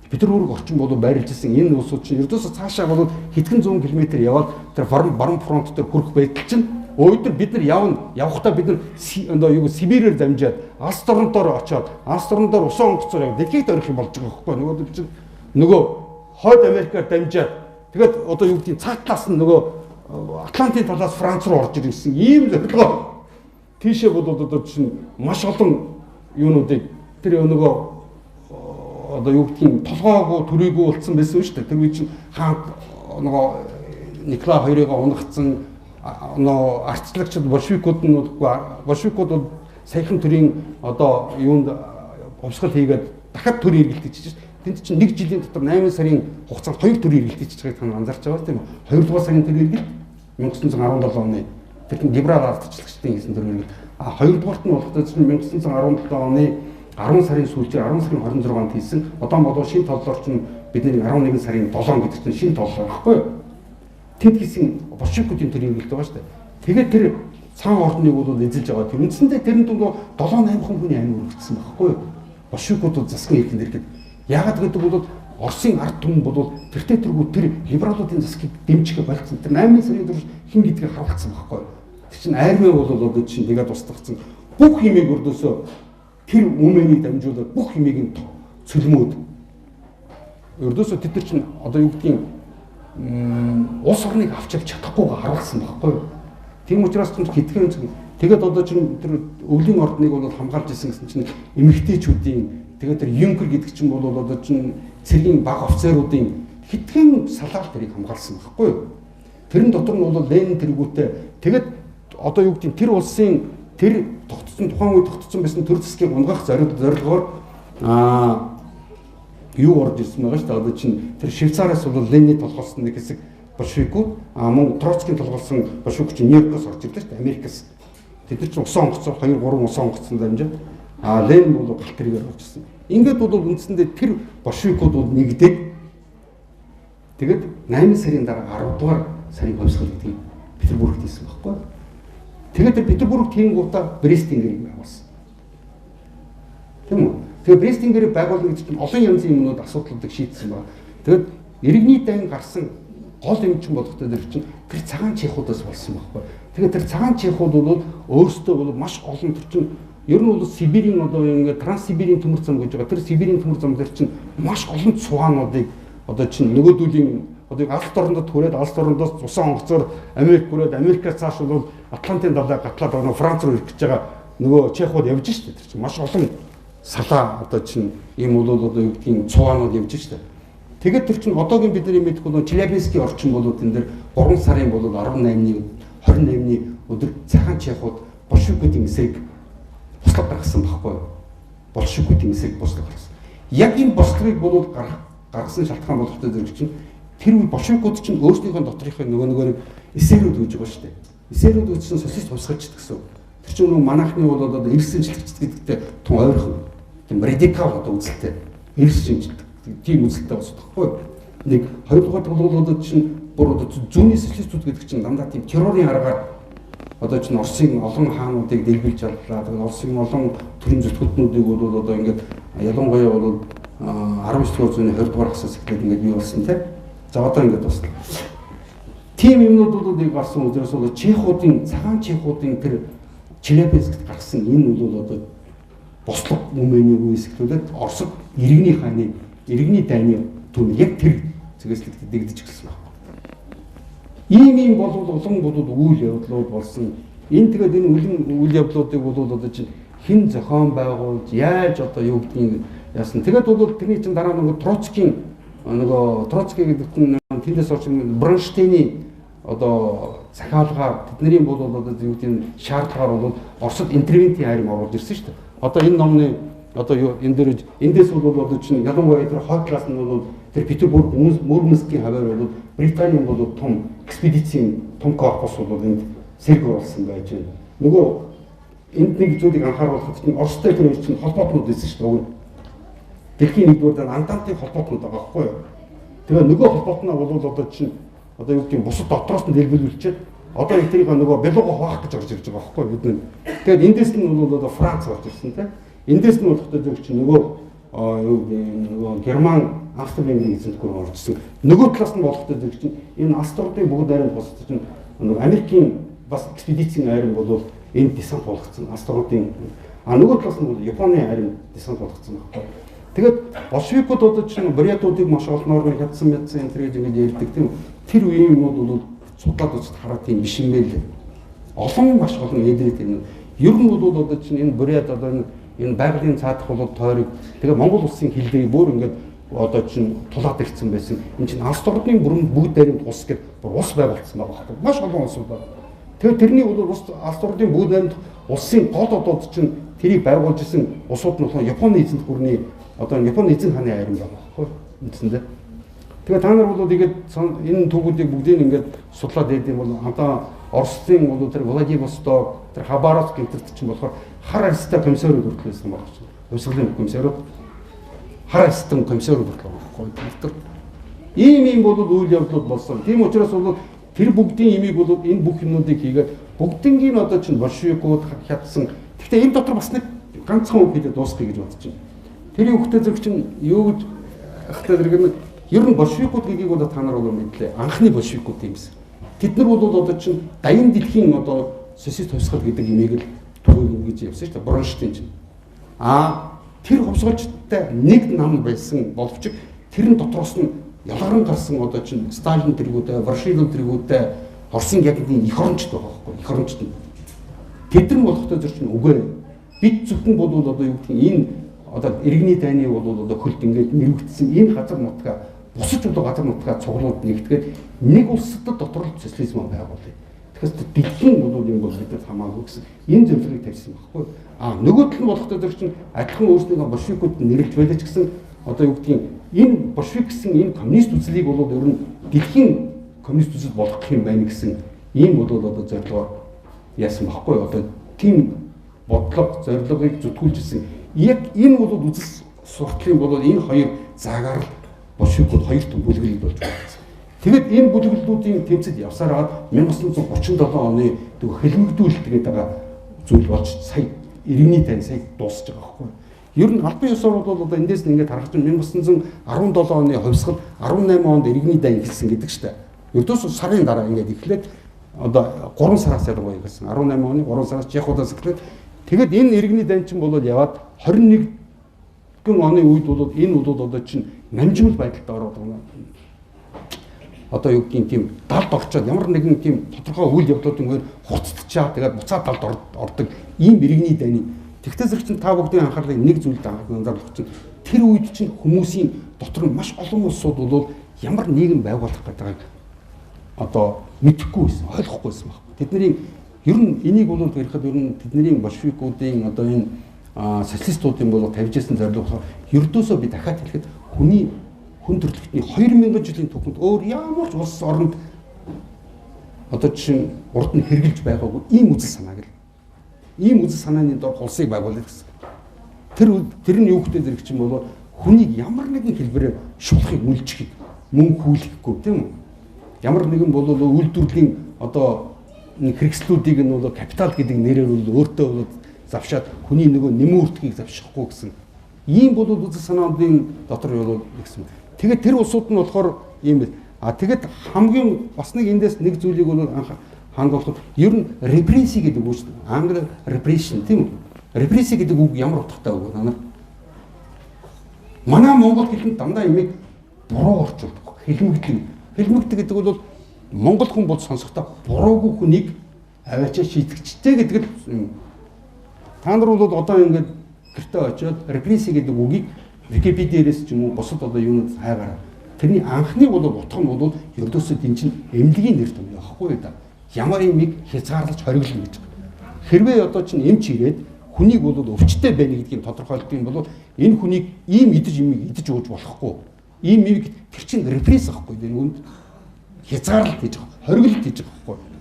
Петербург орчин болоо байрлаж ирсэн энэ улсууд чинь ердөөсөө цаашаа бол хэдхэн зуун километр яваад тэр баруун фронт дээр хүрэх байтал чинь өөдөр бид нар явахдаа бид нар одоо юу Сибирээр дамжаад Алс дорноор очоод Алс дорноор усан онгоцоор яваад дэлхийд орих юм болж байгаа байхгүй нөгөө чинь нөгөө хойд Америкаар дамжаад тэгээд одоо юу гэдгийг цаа талаас нь нөгөө Атлантын талаас Франц руу орж ирсэн ийм зорилгоо тийшээ бол одоо чинь маш олон юунуудыг тэр нөгөө одоо юу гэдгийг толгоогоо төрийгөө болцсон байсан шүү дээ. Тэр үе чинь хаан нөгөө Николай хоёрыг унгацсан нөгөө ардчлагчид большевикууд нь большевикууд бол саяхан төрийн одоо юунд хувьсгал хийгээд дахиад төр эргэлтэж чинь. Тэнд чинь 1 жилийн дотор 8 сарын хугацаанд 2 төр эргэлтэж байгааг та анзаарч байгаа тийм үү? 2 дугаар сарын төр эргэлт 1917 оны тэр нь либерал ардчлагчдын хийсэн төр эргэлт. 2 дугаарт нь болохдоо чинь 1917 оны 10 сарын сүүлчээр 10 сарын 26-нд хийсэн одоо шинэ толлоор чинь бидний 11 сарын 7 гэдэг чинь шинэ толлоо байхгүй юу? Тэд хийсэн большевикуудын төр эргэлт байгаа шүү дээ. Тэгээд тэр цаан ордныг бол эзэлж байгаа. Тэр үндсэндээ тэрэнд бол 7-8 хүний амь өргөцсөн байхгүй юу? Большевикууд засгийн эрхэнд ирэхэд яагаад гэдэг бол Оросын ард түмэн бол тэртээ тэргүй тэр либералуудын засгийг дэмжихэ болцсон. Тэр 8 сарын турш хин гэдгийг харуулсан байхгүй юу? Тэр чинь армийн бол одоо чинь тэгээд устгацсан. Бүх хэмээг өрдөөсөө тэр өмнөний дамжуулаад бүх хэмээг нь цөлмөөд өрдөөсөө тэд нар чинь одоо юу гэдгийг улс орныг авч явж чадахгүйгээ харуулсан байхгүй юу? Тийм учраас ч хэдхэн тэгээд одоо чинь тэр өвлийн ордныг бол хамгаалж ирсэн гэсэн чинь эмэгтэйчүүдийн тэгээд тэр Юнкер гэдэг чинь бол одоо чинь цэргийн баг офицеруудын хэдхэн салаал тэрийг хамгаалсан байхгүй юу? Тэрэн дотор нь бол Ленин тэргүүтээ тэгээд одоо юу гэдгийг тэр улсын тэр тогтцсон тухайн үед тогтцсон байсан төр засгийг унгаах зорилгоор юу орж ирсэн байгаа шүү дээ. Одоо чинь тэр Швейцараас бол Ленин толгойлсон нэг хэсэг большевикууд мөн Троцкийн толгойлсон большевик чинь Нью-Йоркоос орж ирлээ шүү дээ. Америкаас. Тэд нар чинь усан онгоцоор 2-3 усан онгоцсон дамжаад Ленин бол галт тэргээр орж ирсэн. Ингээд бол үндсэндээ тэр большевикууд бол нэгдээд тэгээд 8 сарын дараа 10 дугаар сарын хувьсгал гэдгийг Петербургт хийсэн байхгүй юу? Тэгээд тэр Петербургт хийн гутаа Брестийн гэрийг байгуулсан. Тийм үү? Тэгээд Брестийн гэрийг байгуулна гэдэг чинь олон янзын юмнууд асуудлуудыг шийдсэн байна. Тэгээд иргэний дайн гарсан гол юм чинь болохтой тэр чинь тэр цагаан чехуудаас болсон байхгүй. Тэгээд тэр цагаан чехууд бол өөрсдөө бол маш олон тэр чинь ер нь бол Сибирийн одоо ингээд Транссибирийн төмөр зам гэж байгаа. Тэр Сибирийн төмөр зам дээр чинь маш олон цугаануудыг одоо чинь нөгөөдүүлийн одоо алс дорндод хүрээд алс дорндоос усан онгоцоор Америк хүрээд Америкаас цааш бол Атлантын далайг гатлаад нөгөө Франц руу ирэх гэж байгаа нөгөө чехууд явж штэ. Тэр чинь маш олон салаа одоо чинь ийм бол одоо юу гэдгийг цугаанууд явж штэ. Тэгээд тэр чинь одоогийн бидний мэдэх бол Челябинский орчин болоод энэ дэр 3 сарын болоод 18-ны 28-ны өдөр цагаан чехууд большевикуудын эсрэг бослог гаргасан байхгүй юу? Большевикуудын эсрэг бослог гаргасан. Яг энэ бослогыг болоод гаргасан шалтгаан болохтой зэрэг чинь тэр үе большевикууд чинь өөрсдийнхөө доторхын нөгөө эсэрүүд үүж байгаа шүү дээ. Эсэрүүд үүссэн социалист хувьсгалч гэсэн. Тэр чинь нөгөө манайхны бол одоо эрс шинжилэгч гэдэгтэй тун ойрхон тийм радикал одоо үзэлтэй эрс шинжилдэг тийм үзэлтэй болсон байхгүй юу? Нэг хоёрдугаар бол одоо чинь бүр одоо зүүнний социалистууд гэдэг чинь дандаа тийм террорын аргаар одоо чинь Оросын олон хаануудыг дэлбэлж чадлаа. Тэгээд Оросын олон төрийн зүтгүүднүүдийг бол одоо ингээд ялангуяа бол 19-р зууны 20-р хасаас эхлээд ингээд бий болсон тийм. За одоо ингээд басна. Тим юмнууд бол нэг гарсан үднээс бол чехуудын цагаан чехуудын тэр Челябинскт гарсан энэ бол одоо бослог өмнөний үеэс эхлүүлээд Оросд иргэний дайны түн яг тэр зэгэслэгт дэгдэж эхэлсэн байна. Ийм болов олон үйл явдлууд болсон. Энэ тэгээд энэ үйл явдлуудыг бол одоо чинь хэн зохион байгуулж яаж одоо юу гэдгийг яасан. Тэгээд бол тэрний чинь дараа нөгөө Троцкий гэдэг нь тэндээс орж Бронштейний одоо захиалгаар тэдний бол одоо юу гэдгийг шаардлагаар бол Оросд интервентийн хайрыг оруулж ирсэн шүү дээ. Одоо энэ номны одоо энэ эндээс бол одоо чинь ялангуяа тэр хойд класс нь бол тэр Петербург Мурманскийн хаваар бол Британий бол том экспедицийн том корпус бол энд сэрг оруулсан байж байна. Нөгөө энд нэг зүйлийг анхааруулахад чинь Оростой тэр чинь холбоотнууд байсан шүү дээ. Дэлхийн нэгдүгээр андантын холбоотнууд байгаа байхгүй юу? Тэгээ нөгөө холбоотноо бол одоо чинь одоо юу гэдэг бусад дотроос нь дэлбэлүүлчихэд одоо тэрийг нөгөө бэлуга хуваах гэж орж ирж байгаа байхгүй юу бид нар. Тэгээд эндээс нь бол одоо Франц орж ирсэн тийм. Эндээс нь болохтой зөв чинь нөгөө Герман Австри-Венгрийн эзэнтгүүр оржсэн. Нөгөө талаас нь болохтой зөв чинь энэ Аструудын бүгд айрын босч чинь Америкийн бас экспедицийн айрын бол энд десант болгоцсон. Аструудын нөгөө талаас нь бол Японы айрын десант болгоцсон байхгүй. Тэгээд большевикууд одоо чинь бурятуудыг маш олноор нь хятсан энэ гэж ингэж ярьдаг тийм. Тэр үеийн юмуд бол судлаад үзэж хараад тийм биш юм байл. Олон маш олон эдрээд юм. Ер нь бол одоо чинь энэ бурят одоо энэ байгалийн цаадах бол тойрог тэгээ Монгол улсын хилдгийг бүр ингээд одоо чинь тулаад ирсэн байсан. Энэ чинь алс ордны бүрэн бүгд дайрын ус гэдэг ус байгуулсан байгаа байхгүй. Маш олон улсууд байна. Тэгээ тэрний бол алс ордны бүгд дайрын улсын гол одод чинь тэрийг байгуулж исэн улсууд нь болохоор Японы эзэнт гүрний одоо Японы эзэн хааны айран байгаа байхгүй. Үндсэндээ. Тэгээ та нар бол тэгээд энэ түүхүүдийг бүгдийг ингээд судлаад ирдэг юм бол одоо Оросын бол тэр Владивосток, тэр Хабаровск гэнтерт чинь болохоор хар арьстай комиссарууд хүртэлсэн байгаа чинь. Хувьсгалын комиссарууд хар арьстай комиссарууд хүртэл байгаа. Ийм бол үйл явдлууд болсон. Тийм учраас бол тэр бүгдийн имийг бол энэ бүх юмнуудыг хийгээд бүгднийг одоо чинь большевикууд хятсан. Гэхдээ энэ дотор бас нэг ганцхан үг хэлээд дуусгая гэж бодож байна. Тэр хүүхдээ зэрэг чинь юу гэж ахтай зэрэг нь ер нь большевикууд гэдгийг бол та нар бол мэдлээ. Анхны большевикууд юмсан. Тэд нар бол одоо чинь даян дэлхийн одоо социалист хувьсгал гэдэг имийг л түүх гэж явсан шүү дээ. Бронштейн чинь. Тэр хувьсгалчтай нэг нам байсан боловч тэрэн дотроос нь ялгаран гарсан одоо чинь Сталин тэргүүдээ, Варшавын тэргүүдээ Оросын гягдын эх орончд байгаа байхгүй. Эх орончд нь. Тэд нар болохтой зэр чинь үгүй. Бид зөвхөн бол одоо юу гэх юм энэ одоо иргэний дайны бол одоо хөлт ингээд нэрвэгдсэн энэ газар нутгаа бусад одоо газар нутгаа цуглуулад нэгтгээд нэг улсад дотор л социализм байгуулъя. Тэгэхээр дэлхийн бол юм бол бидэд хамаагүй гэсэн энэ зөвлөгөөг тавьсан байхгүй. Нөгөө тал нь болохтой зэр чинь адилхан өөрсдөө большевикууд нэрлж байлаа ч гэсэн одоо юу гэдгийг энэ большевик гэсэн энэ коммунист үзлийг бол ер нь дэлхийн коммунист үзэл болгох юм байна гэсэн ийм бол одоо зорилгоор яасан баггүй одоо тийм бодлого зорилгыг зүтгүүлжсэн. Яг энэ бол үзэл суртлын бол энэ хоёр заагаар большевикууд хоёр том бүлэглэлд болж байна. Тэгэд энэ бүлэглэлүүдийн тэмцэд явсаар хагаад 1937 оны хэлмэгдүүлэлт гэдэг байгаа зүйл болж сая иргэний тань сая дуусж байгаа байхгүй. Ер нь албан ёсоор бол одоо эндээс нь ингээд харах чинь 1917 оны хувьсгал 18 онд иргэний дайн эхэлсэн гэдэг чинь. Ердөөс сарын дараа ингээд эхлээд одоо 3 сараас ялгаа эхэлсэн. 18 оны 3 сараас Чехуудаас эхлээд тэгэд энэ иргэний дайн чинь бол яваад 21 оны үед бол энэ бол одоо чинь намжимал байдалд ороод байгаа. Одоо юу гэдгийг тийм далд орчоод ямар нэгэн тийм тодорхой үйл явдлуудын үгээр хуцтчаа тэгээд буцаад далд ордог ийм иргэний дайны. Тэгтээ зэрэг чинь та бүгдийн анхаарлыг нэг зүйлд анзааруулах чинь тэр үед чинь хүмүүсийн дотор маш олон улсууд бол ямар нийгэм байгуулах гэдгийг одоо мэдэхгүй байсан, ойлгохгүй байсан баг. Тэдний ер нь энийг бол ярихад ер нь тэдний большевикуудын одоо энэ социалистуудын бол тавьж ирсэн зорилго болохоор ердөөсөө би дахиад хэлэхэд хүний хүн төрөлхтний 2000 жилийн түүхэнд өөр ямар ч улс оронд одоо чинь урд нь хэрглэж байгаагүй ийм үзэл санааг л ийм үзэл санааны дор улсыг байгуулах гэсэн. Тэр нь юу гэдэг зэрэг чинь бол хүнийг ямар нэгэн хэлбэрээр шулахыг мүлжихийг мөн хүлэхгүй тийм үү? Ямар нэгэн бол үйлдвэрлэлийн одоо хэрэгслүүдийг нь бол капитал гэдэг нэрээр бол өөртөө бол завшаад хүний нөгөө нэмүүртгийг завшихгүй гэсэн ийм бол үзэл санааны дотор юу гэсэн. Тэгээд тэр улсууд нь болохоор ийм бил. Тэгээд хамгийн бас нэг эндээс нэг зүйлийг бол хангуулахад ер нь репресси гэдэг үг шүү дээ. Англи repression тийм үү? Репресси гэдэг үг ямар утгатай үг вэ? Манай монгол хэлэнд дандаа имийг буруу орчуулдаг. Хэлмэгдэл гэдэг бол монгол хүн бол сонсохдоо буруугүй хүнийг аваачаа шийтгэжтэй гэдэг л та нар бол одоо ингээд гэртээ очиод репресси гэдэг үгийг Википедиээс ч юм уу бусад одоо юунууд хайгаараа. Тэрний анхны бол утга нь бол ердөөсөө энэ чинь эмнэлгийн нэр том яахгүй да. Ямар имийг хязгаарлаж хориглоно гэж. Хэрвээ одоо чинь эмч ирээд хүнийг бол өвчтэй байна гэдгийг тодорхойлдог юм бол энэ хүнийг ийм имийг идэж ууж болохгүй. Ийм имийг тэр чинь репресс ахгүй дээ үүнд хязгаарлалт хийж байгаа. Хориглолт хийж байгаа байхгүй.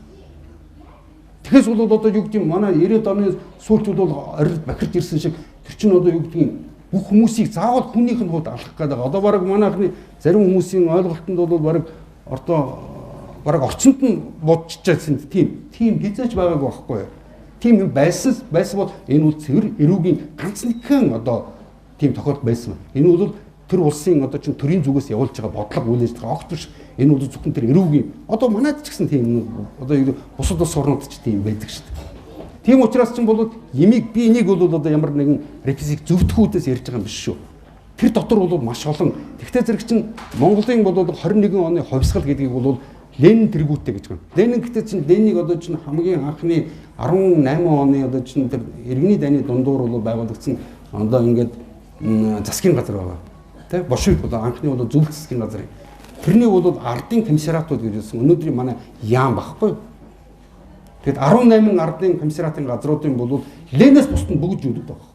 Тэгэхээс бол одоо юу гэдэг юм манай 90-ад оны сүүлчүүд бол орилд бахирч ирсэн шиг тэр чинь одоо юу гэдэг юм бүх хүмүүсийг заавал хүнийх нь хувьд алах гэдэг. Одоо баг манайхны зарим хүмүүсийн ойлголтод бол баг орчинд нь бодчихжсэн тийм хязгаарч байгаагүй байхгүй. Тийм юм байсан бол энэ үл цэвэр эрүүгийн ганц нэгэн одоо тийм тохиолдол байсан. Энэ бол тэр улсын одоо чинь төрийн зүгээс явуулж байгаа бодлого үйл ажиллагаа огт биш. Энэ бол зөвхөн тэр эрүүгийн одоо манайд ч гэсэн тийм одоо бусад улс орнууд ч тийм байдаг шүү дээ. Тийм учраас чинь бол ямиг би энийг бол одоо ямар нэгэн репрессийг зөвтгөхүүдээс ярьж байгаа юм биш шүү. Тэр дотор бол маш олон. Тэгтээ зэрэг чинь Монголын бол 21 оны хувьсгал гэдгийг бол Ленин тэргүүттэй гэж байна. Ленин гэдэг чинь Ленийг одоо чинь хамгийн анхны 18 оны одоо чинь тэр иргэний дайны дундуур бол байгуулагдсан одоо ингээд засгийн газар байгаа. Тэ Большевик бол анхны бол зөвлөлт засгийн газар. Тэрний бол ардын комиссариатууд гэж хэлсэн. Өнөөдрийн манай яам багхгүй. Тэгэд 18 ардын комиссариатын газруудын бол Ленинээс бусд нь бүгд жуулдаг байгаа.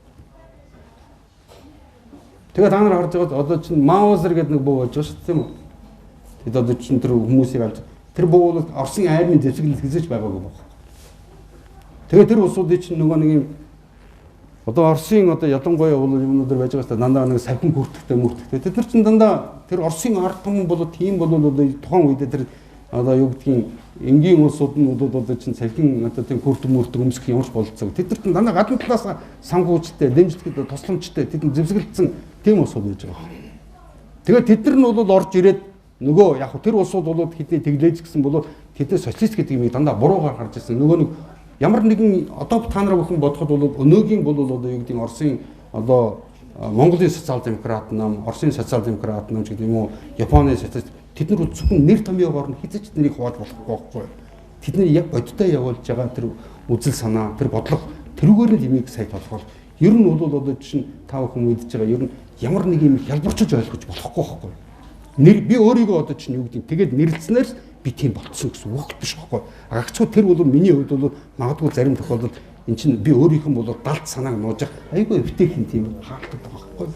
Тэгээд та нар харж байгаа одоо чинь Маузер гэдэг нэг буу болж байгаа шүү дээ тийм үү? Тэгэд одоо чинь тэр хүмүүсийг алж тэр буу бол Оросын айрны зэвсэглэл хэзээж байгаагүй байна. Тэгээд тэр улсуудын чинь нөгөө нэг юм одоо Оросын одоо ялангуяа бол юмнууд байж байгаа шүү дээ дандаа нэг сахин хүртэхтэй мөртөхтэй. Тэр чинь дандаа тэр Оросын ард түмэн бол тийм бол одоо тухайн үед тэр одоо юу гэдгийг энгийн улсууд нь одоо чинь сахин одоо тийм хүртэг мөртөг өмсөх ямарч болцсон. Тэд нар дандаа гадна талаас сангуучтай, дэмжлэгтэй, тусламжтай тэд зэвсгэлцсэн тийм улсууд байж байгаа. Тэгээд тэд нар нь бол орж ирээд нөгөө яг тэр улсууд бол хэдий тэглээж гисэн бол тэд социалист гэдэг юмыг дандаа буруугаар харж ирсэн. Нөгөө нэг ямар нэгэн одоо та нараа бүхэн бодоход бол өнөөгийн бол одоо юу гэдэг Оросын одоо Монголын социал демократ нам, Оросын социал демократ нам гэдэг юм уу, Японы социалист тэд нар зөвхөн нэр томьёогоор нь хязгаарч тэрийг хувааж болохгүй байхгүй. Тэдний яг бодиттой явуулж байгаа тэр үзэл санаа, тэр бодлого тэрүүгээр нь юмыг сайн толгоор. Ер нь бол одоо чинь та бүхэн мэдж байгаа ер нь ямар нэг юм хялбарчиж ойлгож болохгүй байхгүй. Нэр би өөрийгөө одоо чинь юу гэдэг тэгээд нэрлэлснээр би тийм болцсон гэсэн үг биш байхгүй. Агцгүй тэр бол миний хувьд бол магадгүй зарим тохиолдолд эн чинь би өөрийнх нь бол далд санааг нууж айгүй өвтэйхэн тийм хаалтдаг байхгүй.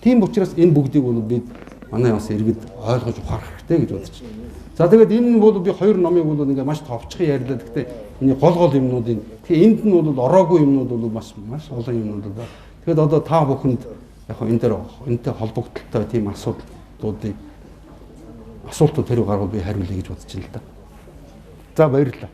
Тийм учраас энэ бүгдийг бол би манай бас иргэд ойлгож ухаарах хэрэгтэй гэж бодож байна. За тэгээд энэ бол би хоёр номыг бол ингээ маш товчхон ярьлаа. Гэхдээ энэ гол юмнуудын тэгээ энд нь бол ороогүй юмнууд бол маш олон юмнууд байна. Тэгэхэд одоо та бүхэнд яг энтэй холбогдолтой тийм асуултууд тэрийг гаргуул би хариулъя гэж бодож байна л да. За баярлалаа.